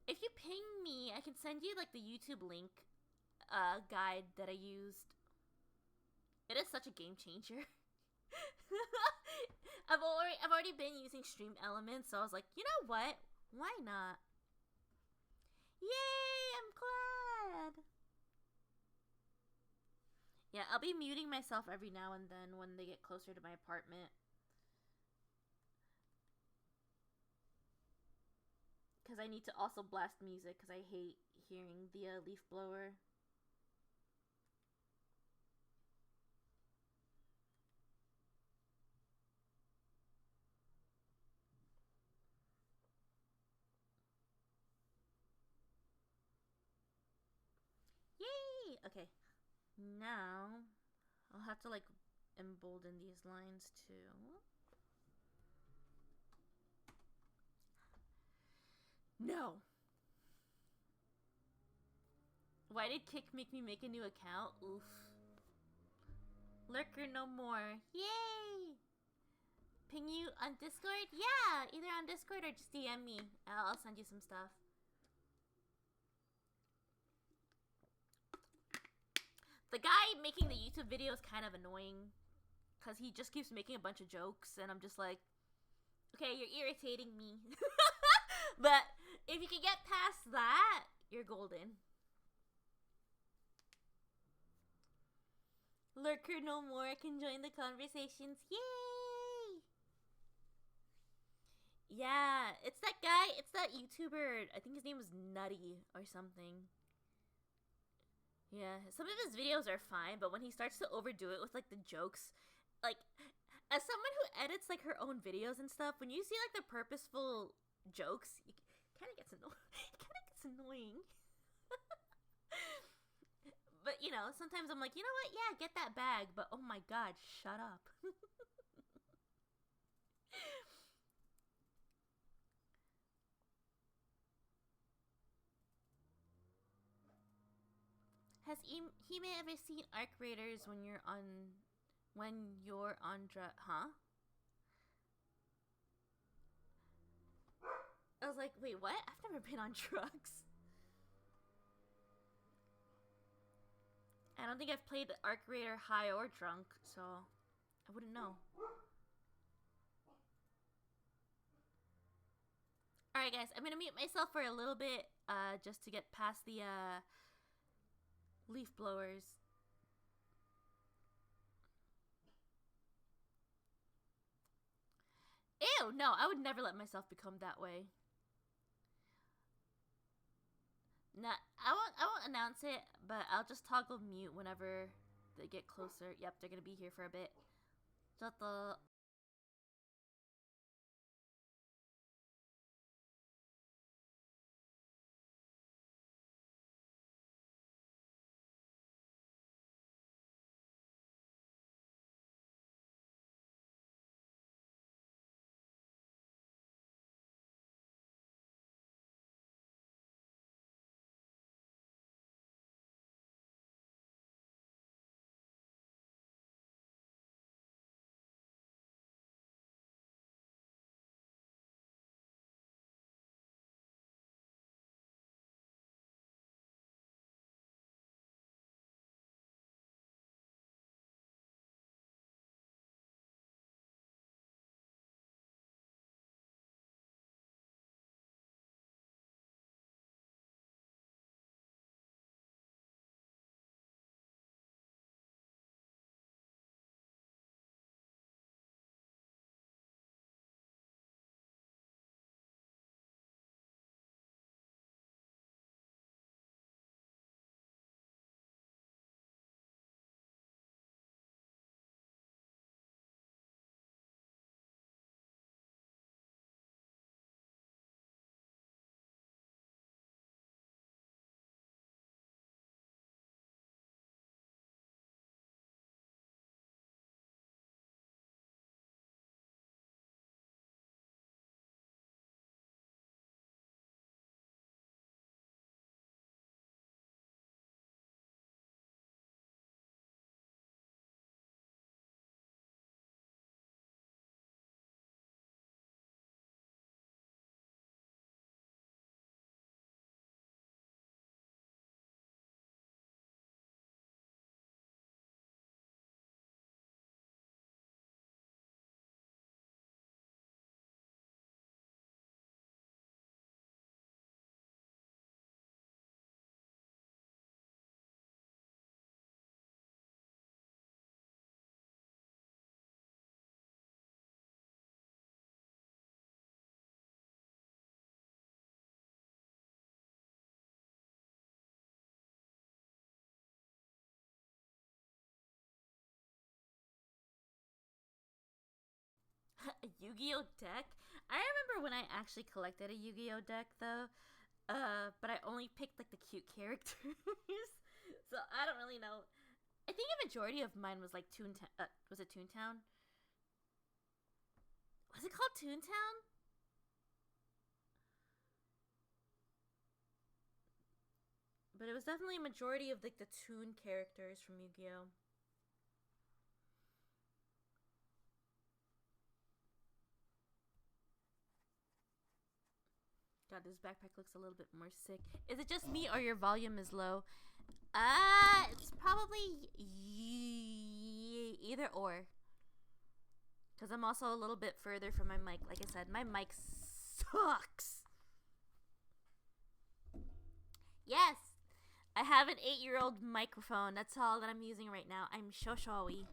If you ping me, I can send you like the YouTube link guide that I used. It is such a game changer. I've already been using Stream Elements, so I was like, you know what? Why not? Yay! I'm glad. Yeah, I'll be muting myself every now and then when they get closer to my apartment. Because I need to also blast music because I hate hearing the leaf blower. Okay. Now, I'll have to, like, embolden these lines, too. No! Why did Kick make me make a new account? Oof. Lurker no more. Yay! Ping you on Discord? Yeah! Either on Discord or just DM me. I'll send you some stuff. The guy making the YouTube video is kind of annoying. Because he just keeps making a bunch of jokes. And I'm just like, okay, you're irritating me. But if you can get past that, you're golden. Lurker no more can join the conversations. Yay! Yeah, it's that guy. It's that YouTuber. I think his name was Nutty or something. Yeah, some of his videos are fine, but when he starts to overdo it with like the jokes, like as someone who edits like her own videos and stuff, when you see like the purposeful jokes, it kind of gets annoying. But you know, sometimes I'm like, you know what? Yeah, get that bag, but oh my god, shut up. Has Hime ever seen Arc Raiders when you're on huh? I was like, wait, what? I've never been on drugs. I don't think I've played Arc Raider high or drunk, so I wouldn't know. Alright guys, I'm gonna mute myself for a little bit, just to get past the, leaf blowers. Ew, no, I would never let myself become that way. Nah, I won't announce it, but I'll just toggle mute whenever they get closer. Yep, they're gonna be here for a bit. A Yu-Gi-Oh deck? I remember when I actually collected a Yu-Gi-Oh deck though. But I only picked like the cute characters. So I don't really know. I think a majority of mine was like Toontown. Was it Toontown? Was it called Toontown? But it was definitely a majority of like the Toon characters from Yu-Gi-Oh. God, this backpack looks a little bit more sick. Is it just me or your volume is low? It's probably either or. Because I'm also a little bit further from my mic. Like I said, my mic sucks. Yes, I have an 8-year-old microphone. That's all that I'm using right now. I'm shoshowy.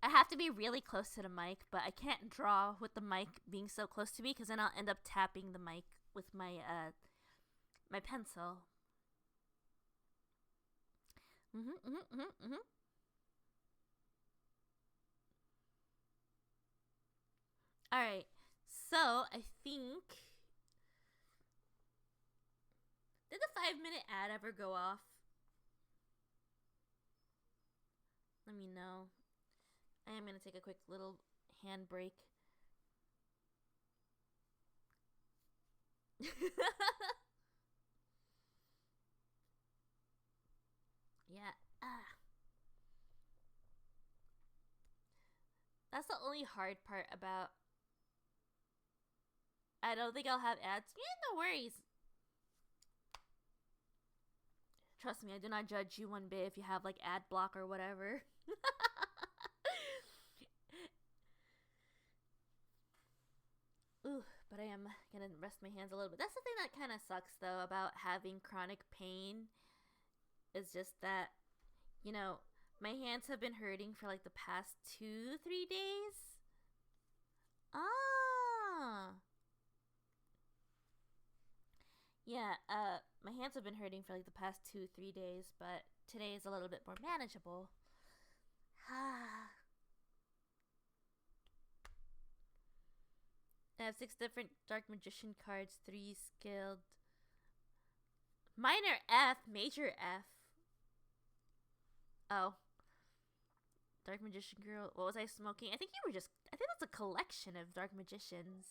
I have to be really close to the mic, but I can't draw with the mic being so close to me because then I'll end up tapping the mic with my pencil. All right. So, I think did the 5-minute ad ever go off? Let me know. I am going to take a quick little hand break. Yeah. That's the only hard part about. I don't think I'll have ads. Yeah, no worries. Trust me, I do not judge you one bit if you have like ad block or whatever. Ooh, but I am gonna rest my hands a little bit. That's the thing that kind of sucks though about having chronic pain. Is just that, you know, my hands have been hurting for like the past 2-3 days. Ah. Yeah, my hands have been hurting for like the past 2-3 days, but today is a little bit more manageable. I have 6 different Dark Magician cards, 3 skilled. Minor F, major F. Oh. Dark Magician Girl. What was I smoking? I think that's a collection of Dark Magicians.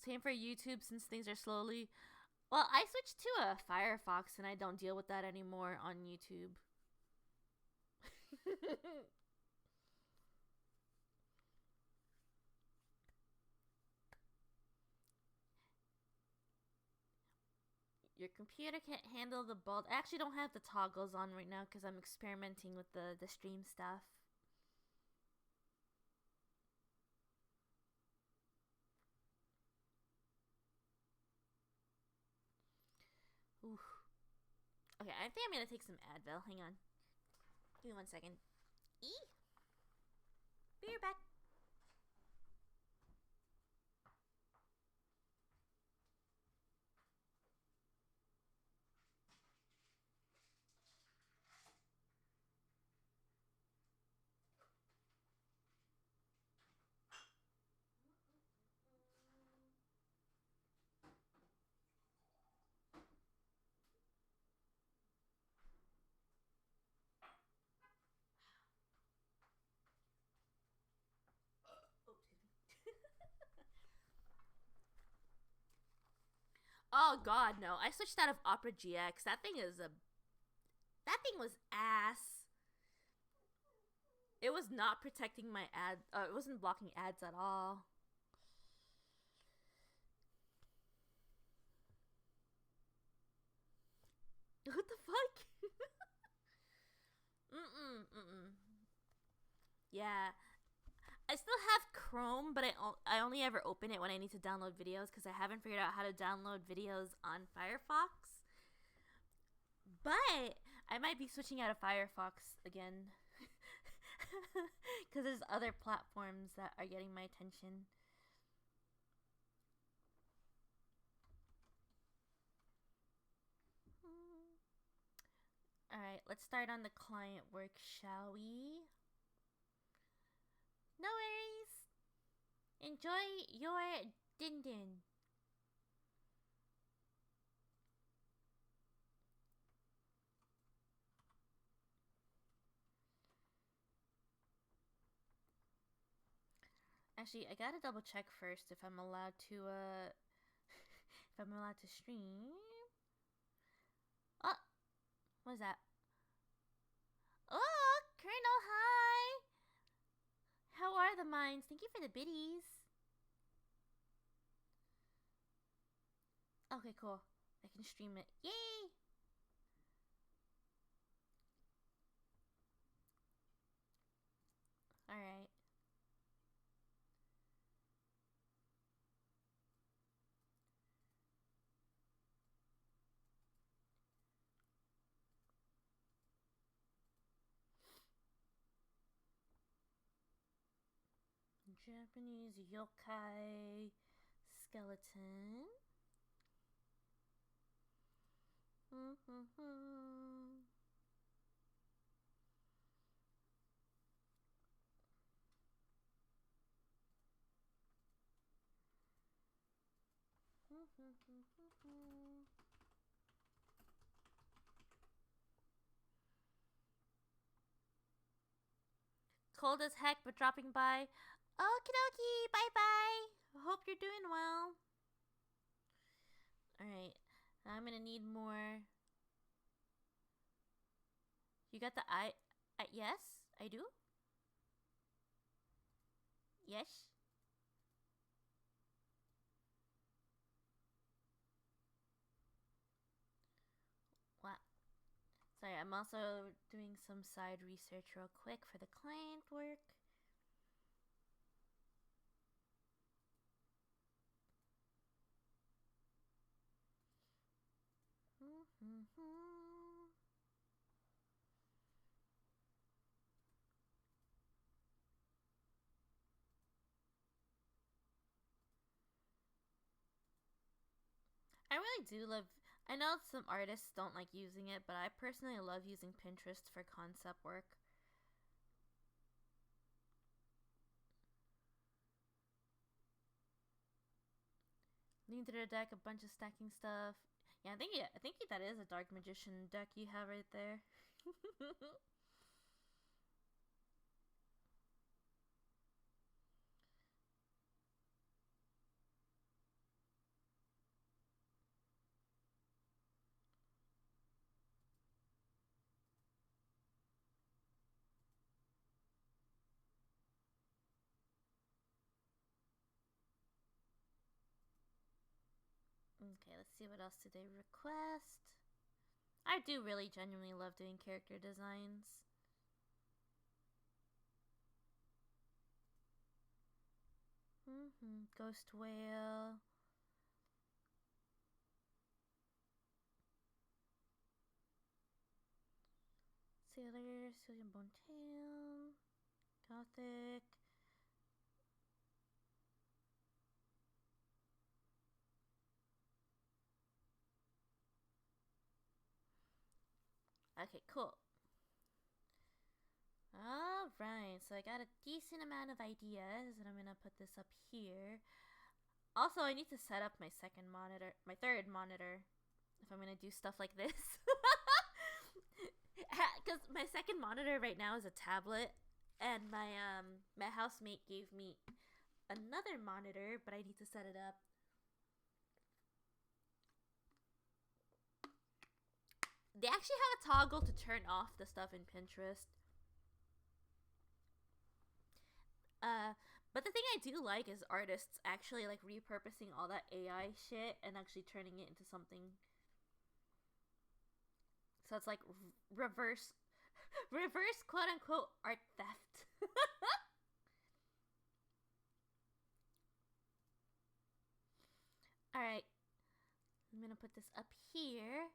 Same for YouTube since things are slowly. Well, I switched to a Firefox and I don't deal with that anymore on YouTube. Your computer can't handle the bold. I actually don't have the toggles on right now because I'm experimenting with the stream stuff. Oof. Okay, I think I'm gonna take some Advil. Hang on. Give me 1 second. Be right back. Oh god, no. I switched out of Opera GX. That thing was ass. It was not protecting my ad. It wasn't blocking ads at all. What the fuck? Mm-mm. Yeah. I still have Chrome, but I only ever open it when I need to download videos because I haven't figured out how to download videos on Firefox. But I might be switching out of Firefox again because there's other platforms that are getting my attention. Alright, let's start on the client work, shall we? No worries. Enjoy your din din. Actually, I gotta double check first if I'm allowed to, if I'm allowed to stream. Oh! What is that? Oh! Colonel, hi! How are the mines? Thank you for the biddies. Okay, cool. I can stream it. Yay! Alright. Japanese yokai skeleton. Cold as heck, but dropping by. Okie dokie, bye bye. Hope you're doing well. Alright, I'm gonna need more. You got the eye? Yes, I do. Yes. What? Sorry, I'm also doing some side research real quick for the client work. I really do love. I know some artists don't like using it, but I personally love using Pinterest for concept work. Lean through the deck, a bunch of stacking stuff. Yeah, I think that is a Dark Magician deck you have right there. Okay, let's see what else did they request. I do really genuinely love doing character designs. Ghost Whale. Sailor, Cillian Bone Tail. Gothic. Okay, cool. Alright, so I got a decent amount of ideas, and I'm gonna put this up here. Also, I need to set up my third monitor, if I'm gonna do stuff like this. Because my second monitor right now is a tablet, and my housemate gave me another monitor, but I need to set it up. They actually have a toggle to turn off the stuff in Pinterest. But the thing I do like is artists actually like repurposing all that AI shit and actually turning it into something. So it's like reverse quote unquote art theft. Alright. I'm gonna put this up here.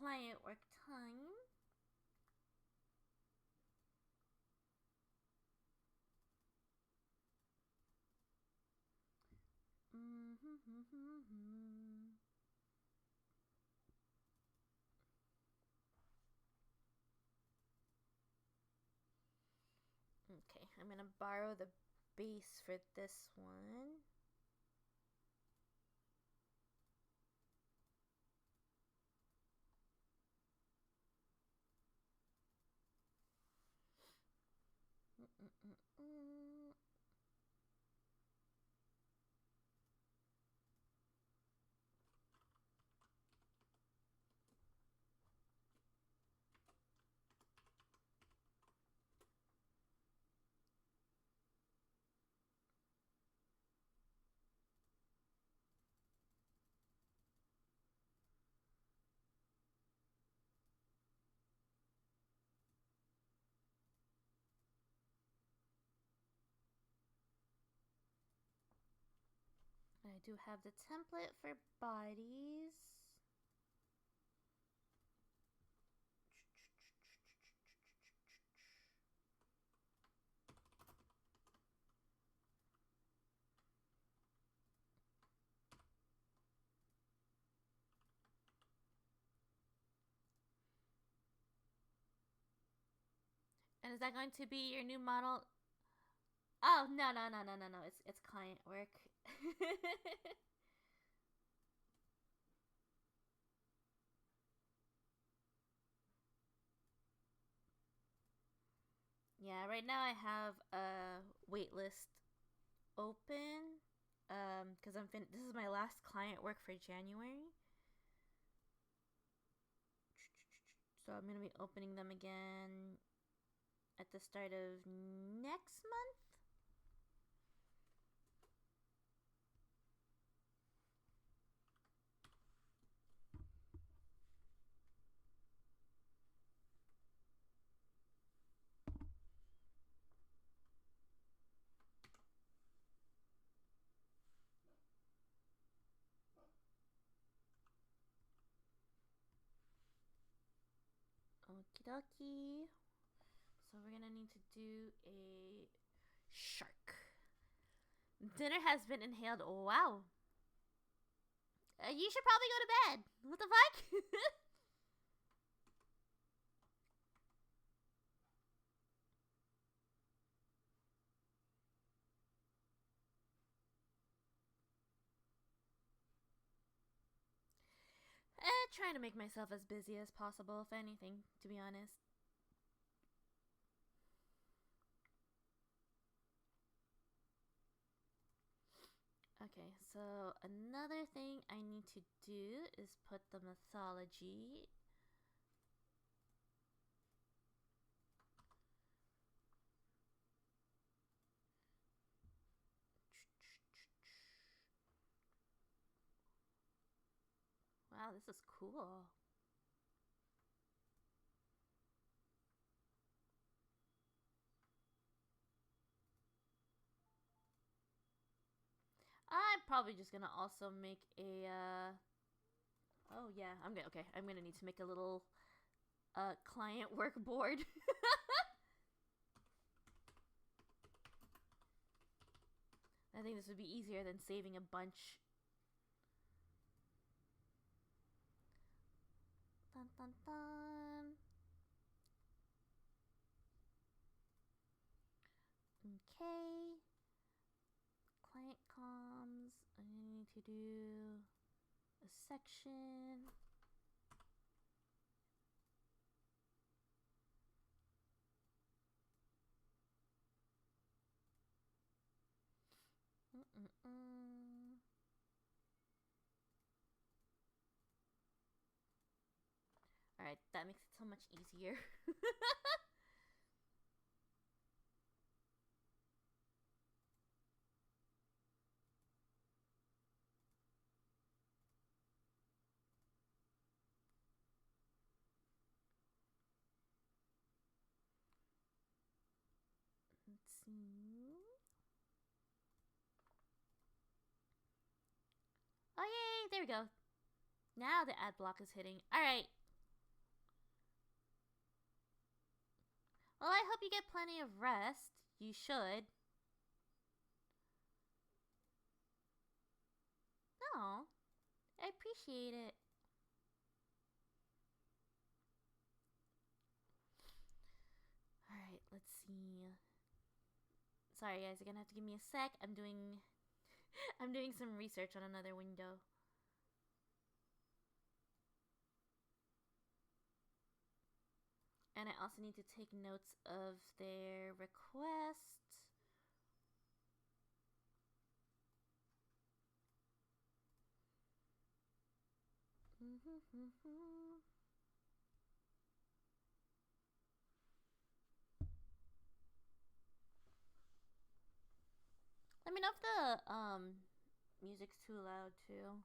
Client work time. I'm gonna borrow the base for this one. I do have the template for bodies. And is that going to be your new model? Oh, no. It's client work. Yeah, right now I have a waitlist open because this is my last client work for January. So I'm going to be opening them again at the start of next month. Okie dokie. So we're gonna need to do a shark. Dinner has been inhaled. Wow. You should probably go to bed. What the fuck? Trying to make myself as busy as possible, if anything, to be honest. Okay, so another thing I need to do is put the mythology. Wow, this is cool. I'm probably just gonna also make a oh yeah, I'm gonna need to make a little client work board. I think this would be easier than saving a bunch. Dun dun dun. Okay. Client comms. I need to do a section. Alright, that makes it so much easier. Let's see. Oh, yay! There we go. Now the ad block is hitting. Alright. Well, I hope you get plenty of rest. You should. No. I appreciate it. Alright, let's see. Sorry guys, you're gonna have to give me a sec. I'm doing some research on another window. And I also need to take notes of their request. Let me know if the music's too loud too.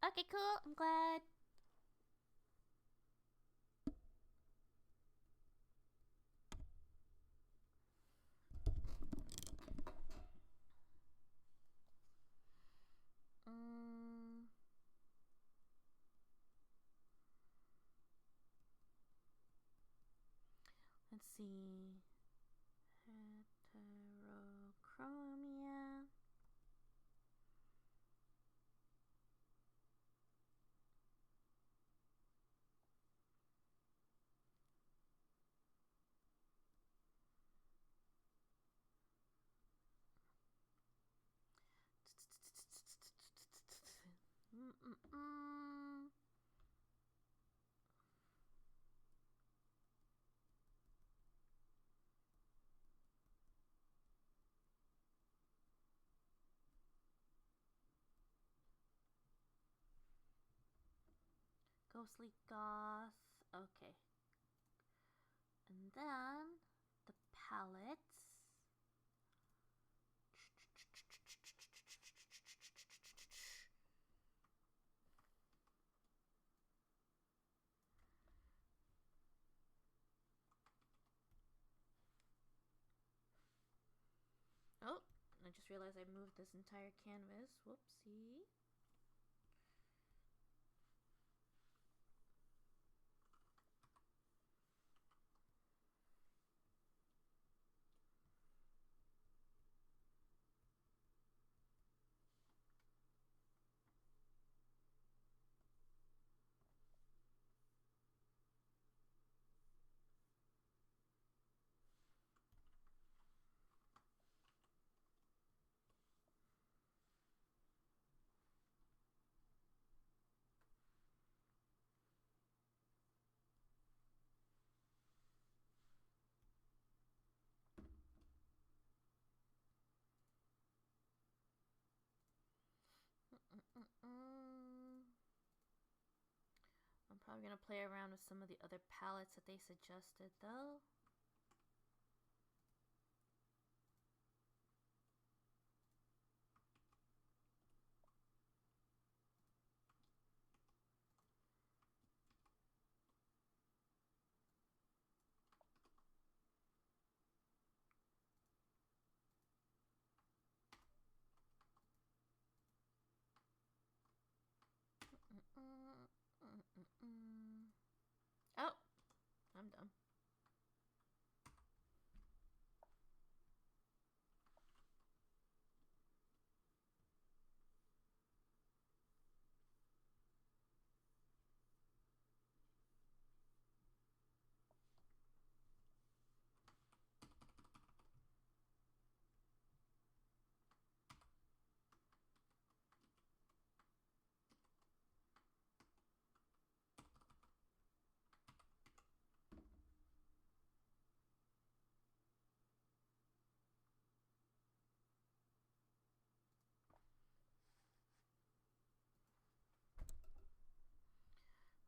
Okay, cool. I'm glad. Let's see. Heterochromia. Ghostly Goth. Okay. And then the palettes. Oh, I just realized I moved this entire canvas. Whoopsie. I'm probably gonna play around with some of the other palettes that they suggested though. Oh, I'm done.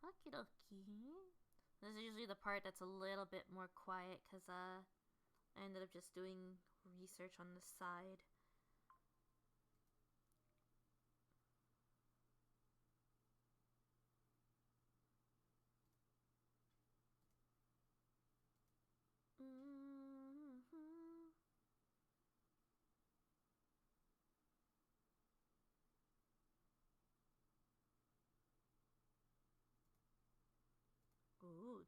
Okie dokie. This is usually the part that's a little bit more quiet because I ended up just doing research on the side. Ooh,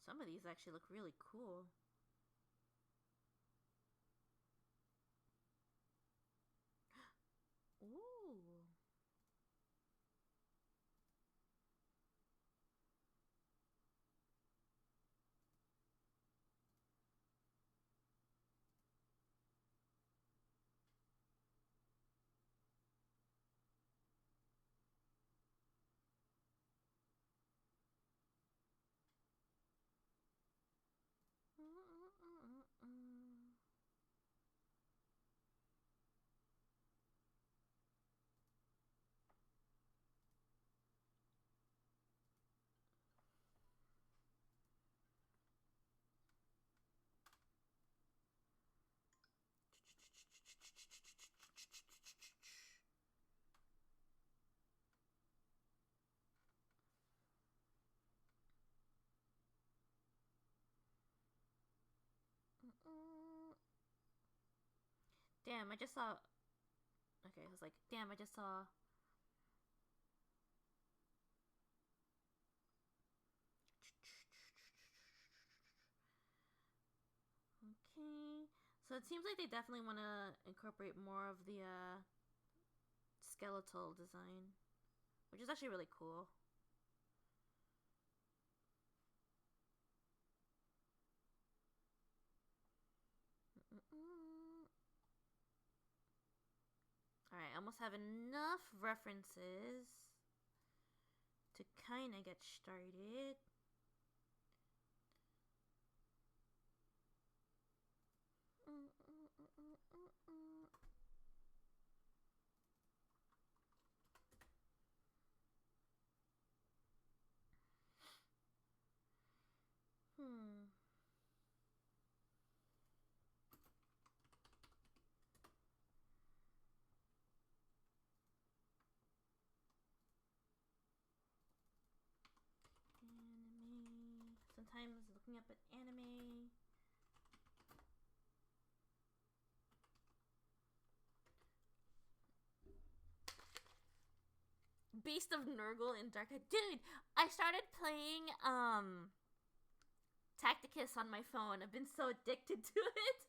some of these actually look really cool. Ooh. Damn, I just saw. Okay, I was like, damn, I just saw. Okay. So it seems like they definitely want to incorporate more of the skeletal design, which is actually really cool. Alright, I almost have enough references to kind of get started. Anime. Sometimes looking up an anime. Beast of Nurgle in Dark. Dude, I started playing Tacticus on my phone. I've been so addicted to it.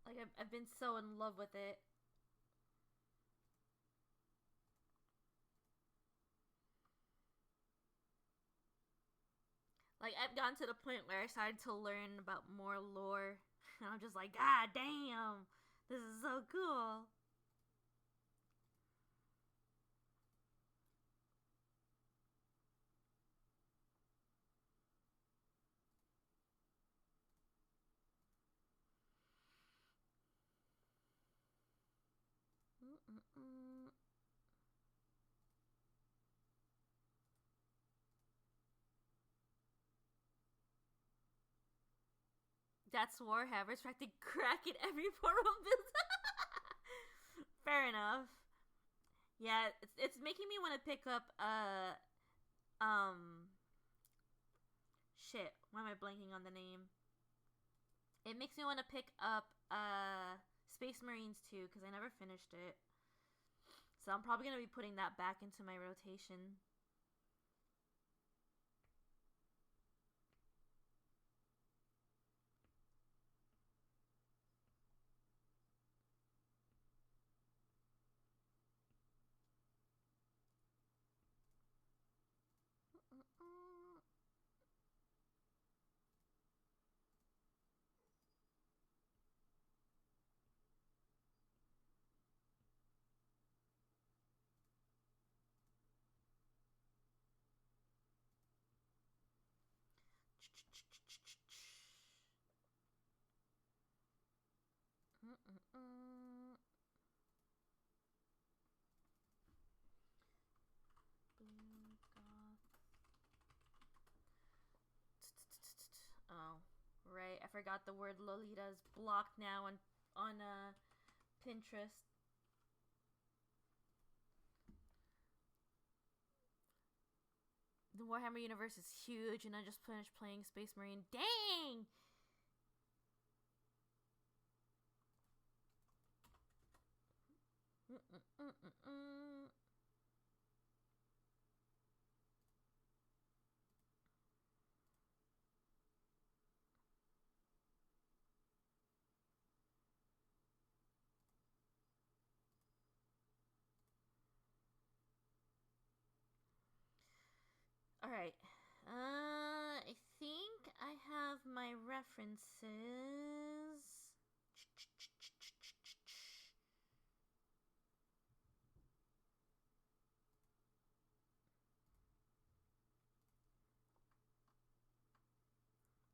Like I've been so in love with it. Like I've gotten to the point where I started to learn about more lore, and I'm just like, God damn, this is so cool. That's Warhammer's practically cracking every portal business. Fair enough. Yeah, it's making me want to pick up shit. Why am I blanking on the name? It makes me want to pick up Space Marines 2 because I never finished it. So I'm probably gonna be putting that back into my rotation. Oh, right. I forgot the word Lolita is blocked now on Pinterest. The Warhammer universe is huge, and I just finished playing Space Marine. Dang! All right. I think I have my references.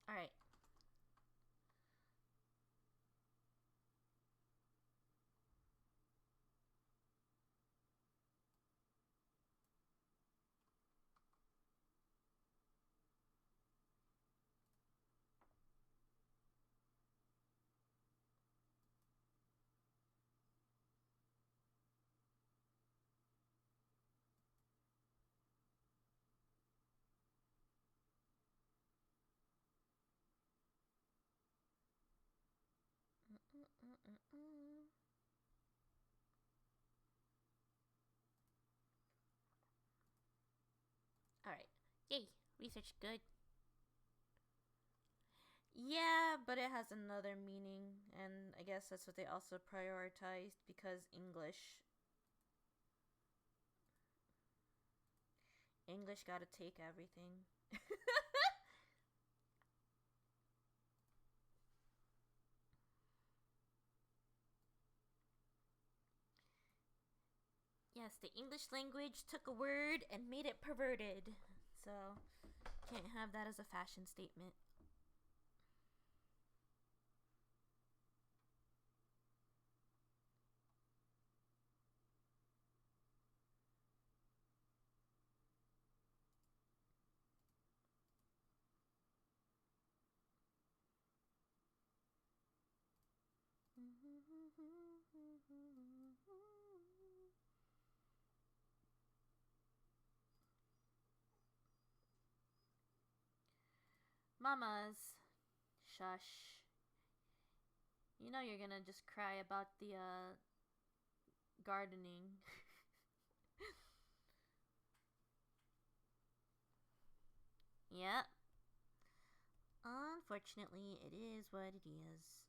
All right. All right. Yay. Research good. Yeah, but it has another meaning, and I guess that's what they also prioritized because English gotta take everything. Yes, the English language took a word and made it perverted. So, can't have that as a fashion statement. Mamas, shush. You know you're gonna just cry about the gardening. Yep. Unfortunately, it is what it is.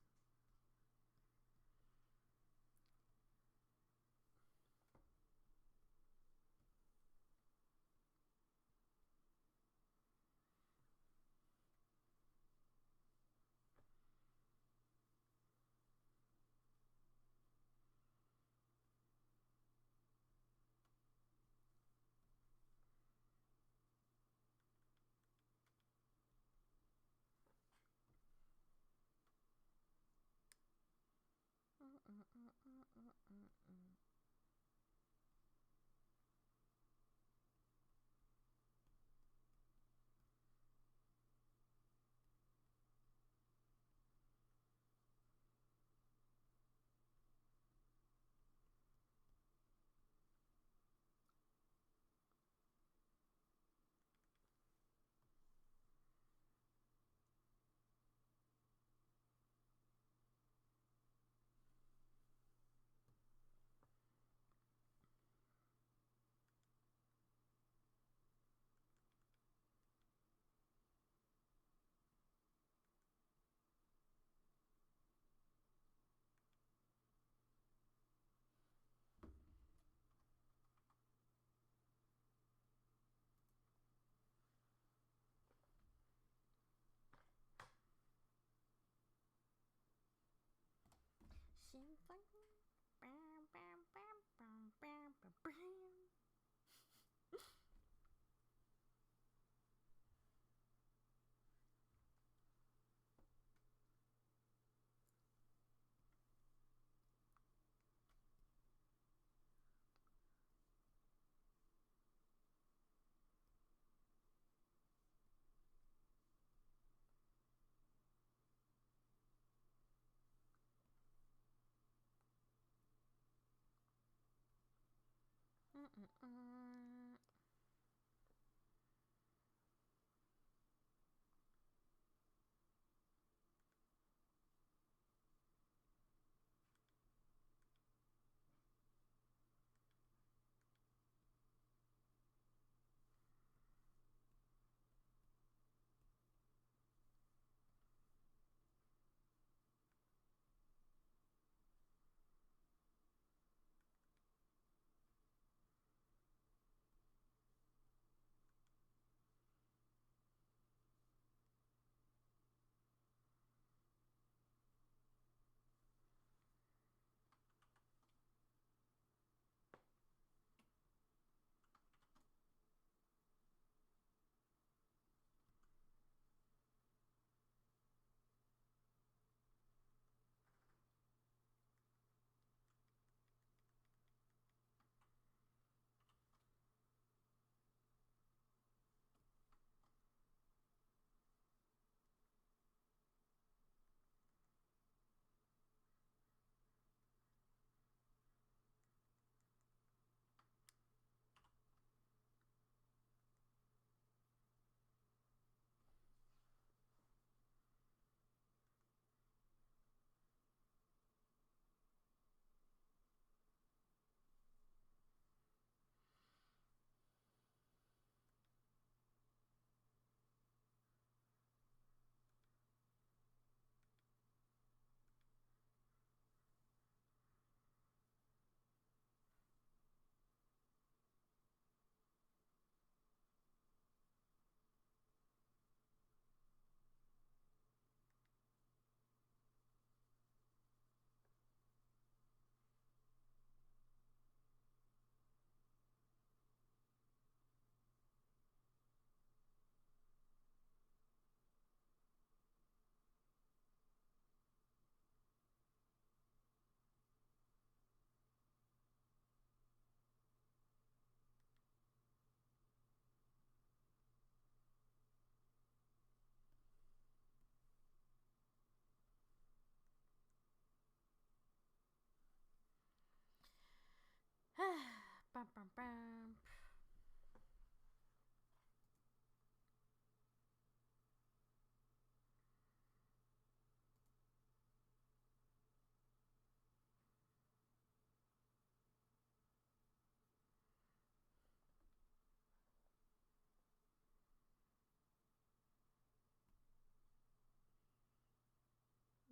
Bum, bum, bum.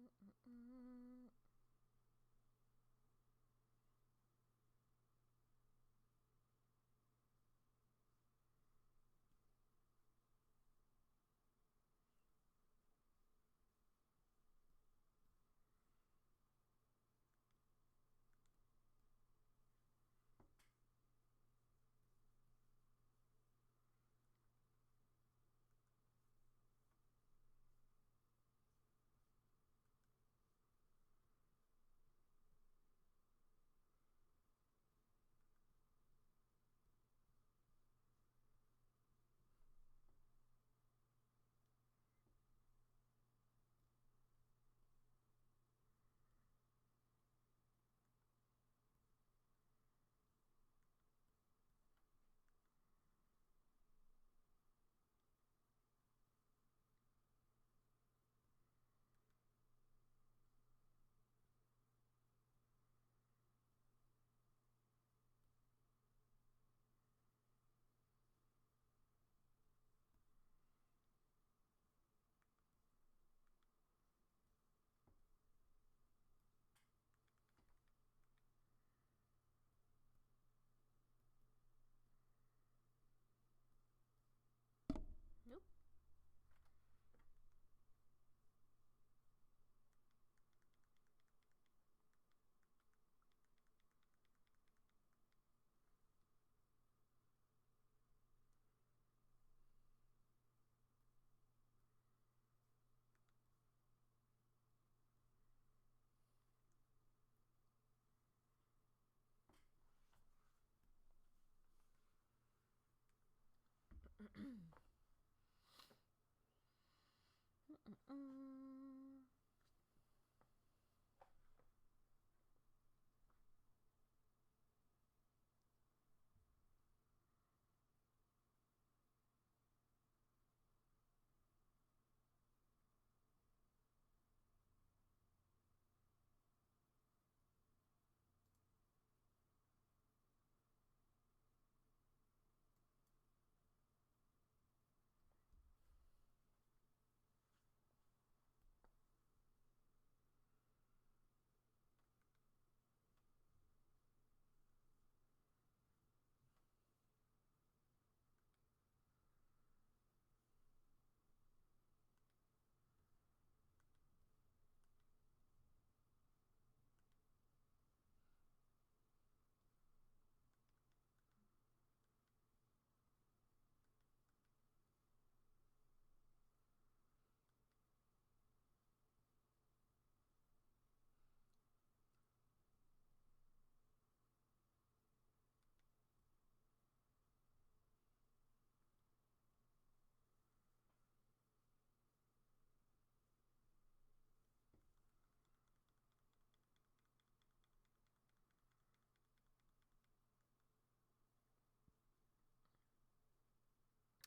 Mm-mm-mm. Nope. Mm-mm.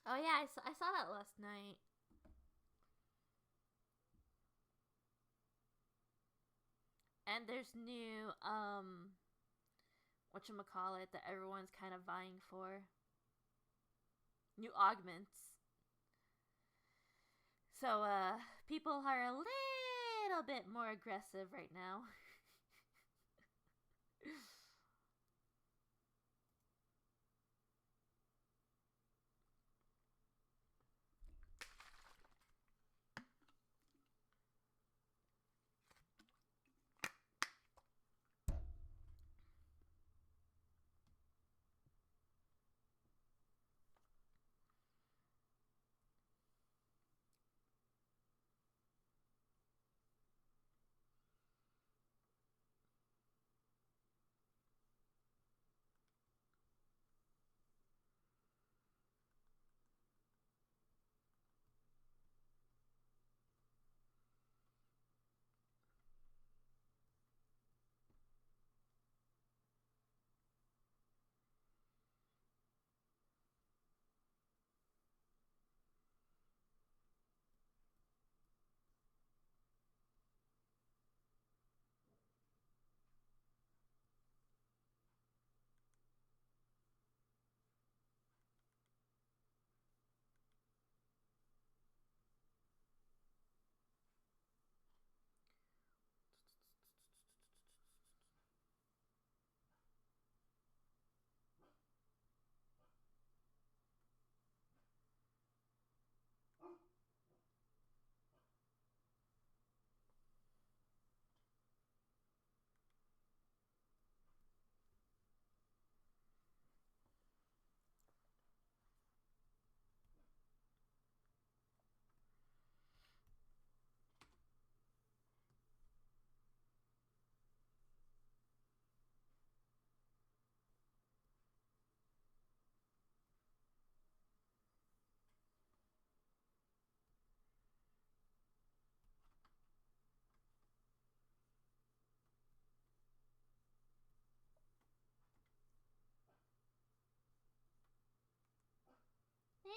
Oh yeah, I saw that last night. And there's new whatchamacallit that everyone's kind of vying for. New augments. So people are a little bit more aggressive right now.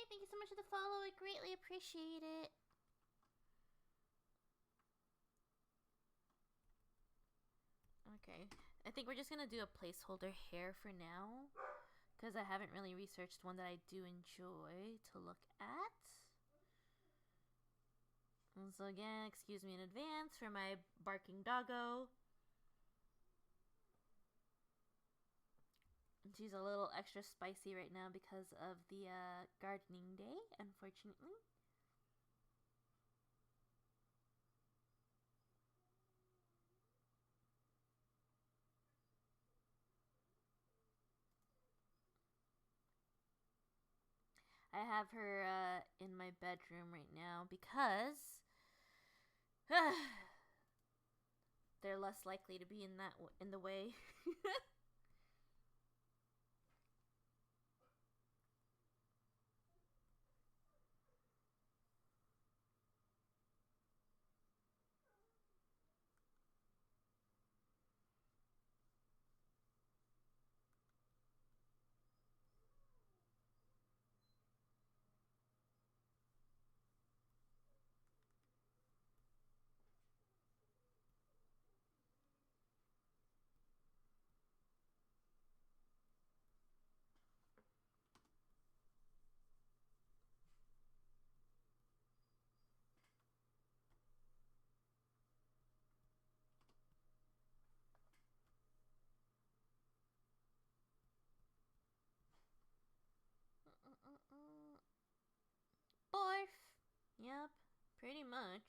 thank you so much for the follow. I greatly appreciate it. Okay, I think we're just gonna do a placeholder hair for now, because I haven't really researched one that I do enjoy to look at. And so again, excuse me in advance for my barking doggo. And she's a little extra spicy right now because of the gardening day, unfortunately. I have her in my bedroom right now because they're less likely to be in the way. Barf. Yep, pretty much.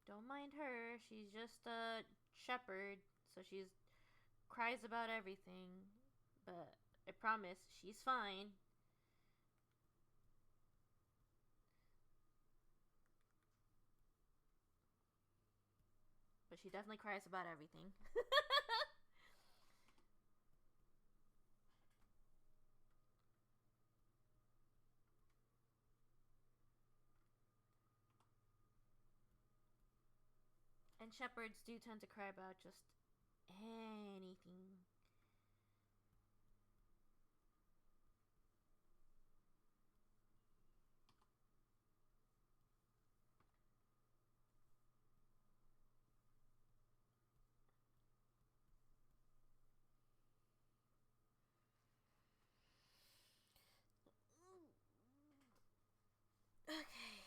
Don't mind her. She's just a shepherd, so she cries about everything. But I promise, she's fine. But she definitely cries about everything. And shepherds do tend to cry about just anything. Okay.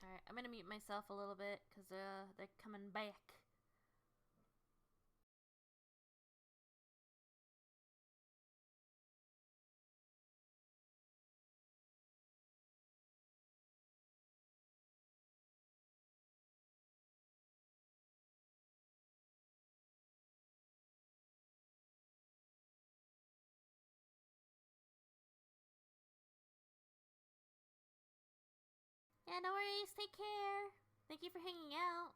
Alright, I'm gonna mute myself a little bit because they're coming back. Yeah, no worries. Take care. Thank you for hanging out.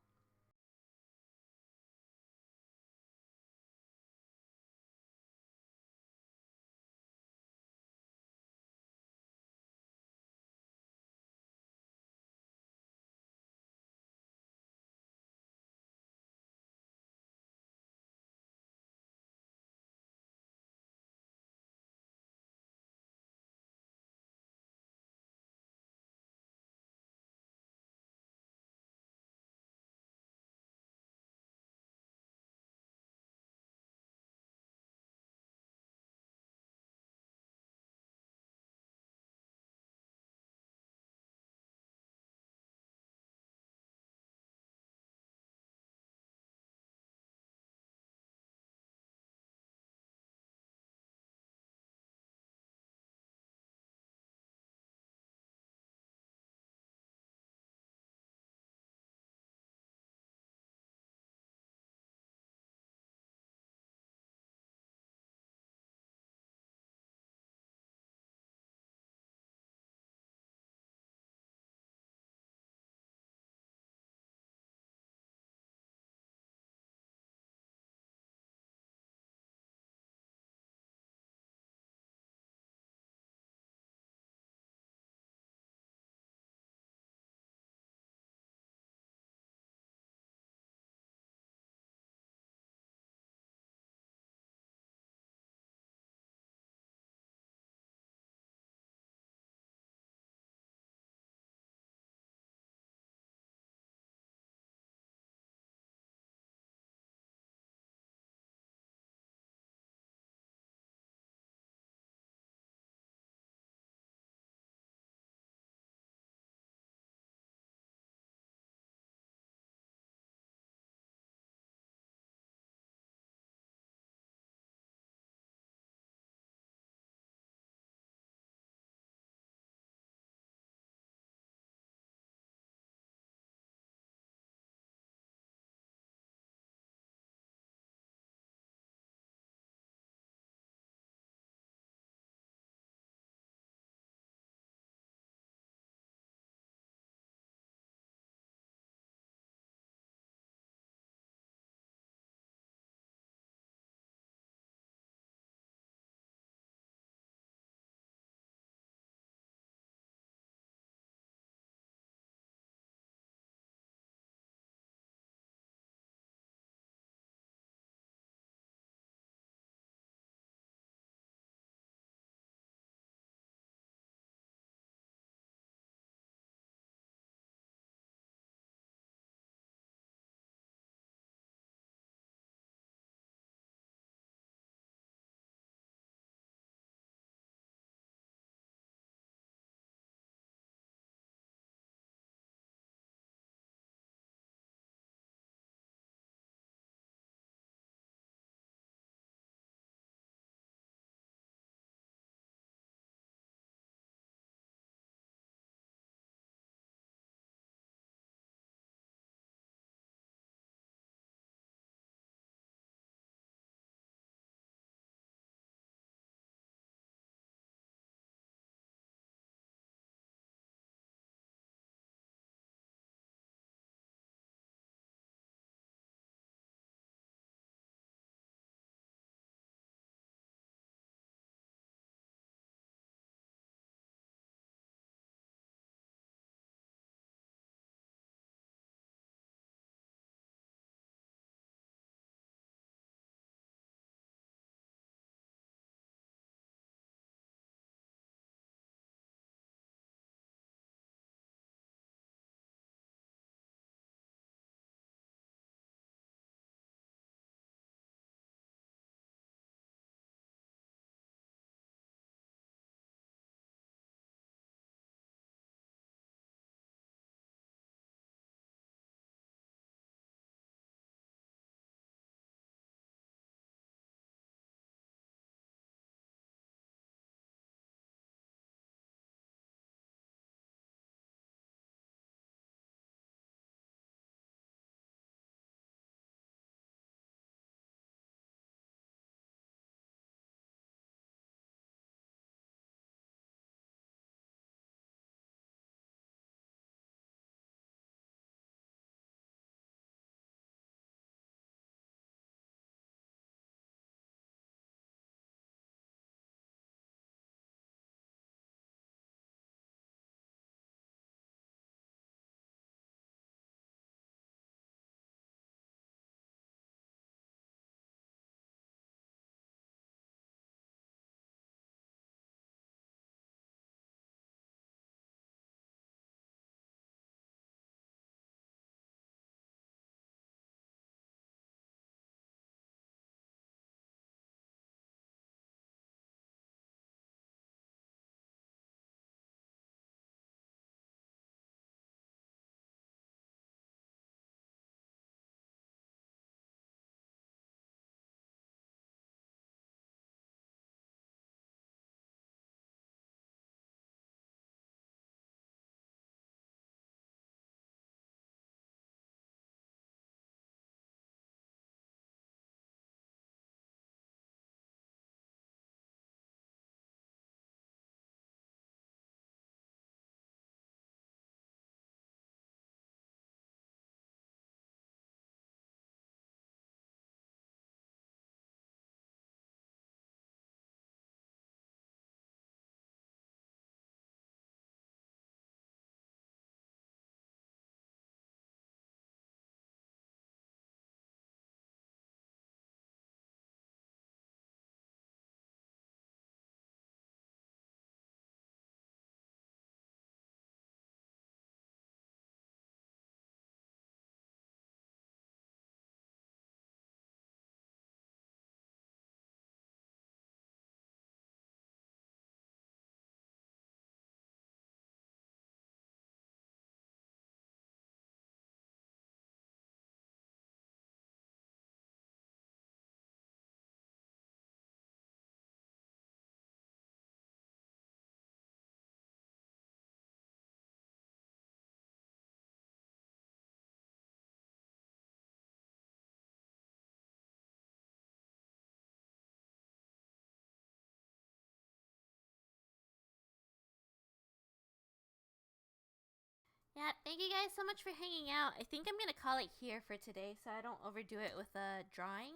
Yeah, thank you guys so much for hanging out. I think I'm gonna call it here for today so I don't overdo it with drawing.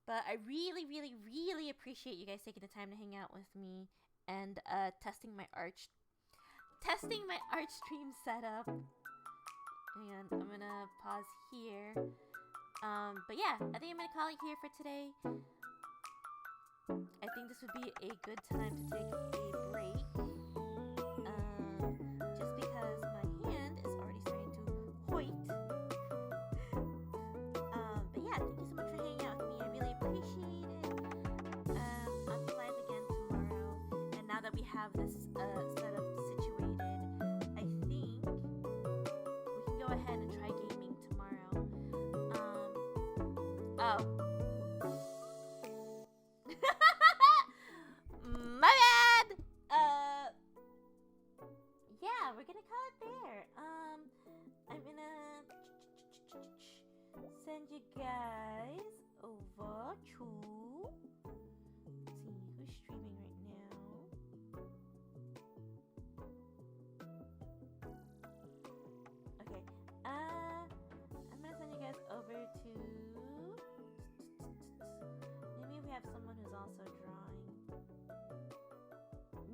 But I really, really, really appreciate you guys taking the time to hang out with me and testing my arch stream setup. And I'm gonna pause here. But yeah, I think I'm gonna call it here for today. I think this would be a good time to take a break. Just because my hand is already starting to hoit. But yeah, thank you so much for hanging out with me. I really appreciate it. I'll be live again tomorrow. And now that we have this setup situated, I think we can go ahead and try gaming tomorrow. My bad! Yeah, we're gonna call it there. I'm gonna send you guys over to... Let's see, who's streaming right now? Okay, I'm gonna send you guys over to... Maybe we have someone who's also drawing.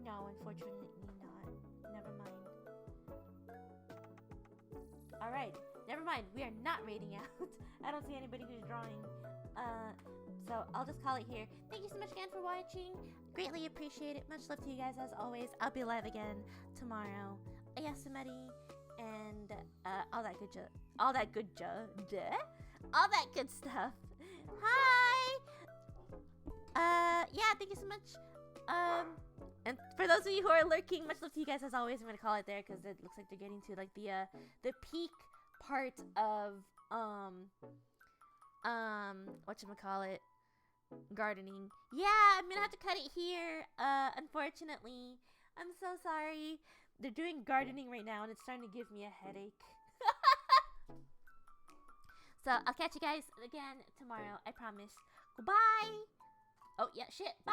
No, unfortunately not. Never mind. Alright, never mind. We are not raiding out. I don't see anybody who's drawing. So I'll just call it here. Thank you so much again for watching. Greatly appreciate it. Much love to you guys as always. I'll be live again tomorrow. Ayasamari and all that good all that good stuff. Hi! Yeah, thank you so much. And for those of you who are lurking, much love to you guys as always. I'm gonna call it there because it looks like they're getting to like the peak part of whatchamacallit, gardening. Yeah, I'm gonna have to cut it here. Unfortunately, I'm so sorry. They're doing gardening right now, and it's starting to give me a headache. So I'll catch you guys again tomorrow. I promise. Goodbye. Oh yeah, shit. Bye.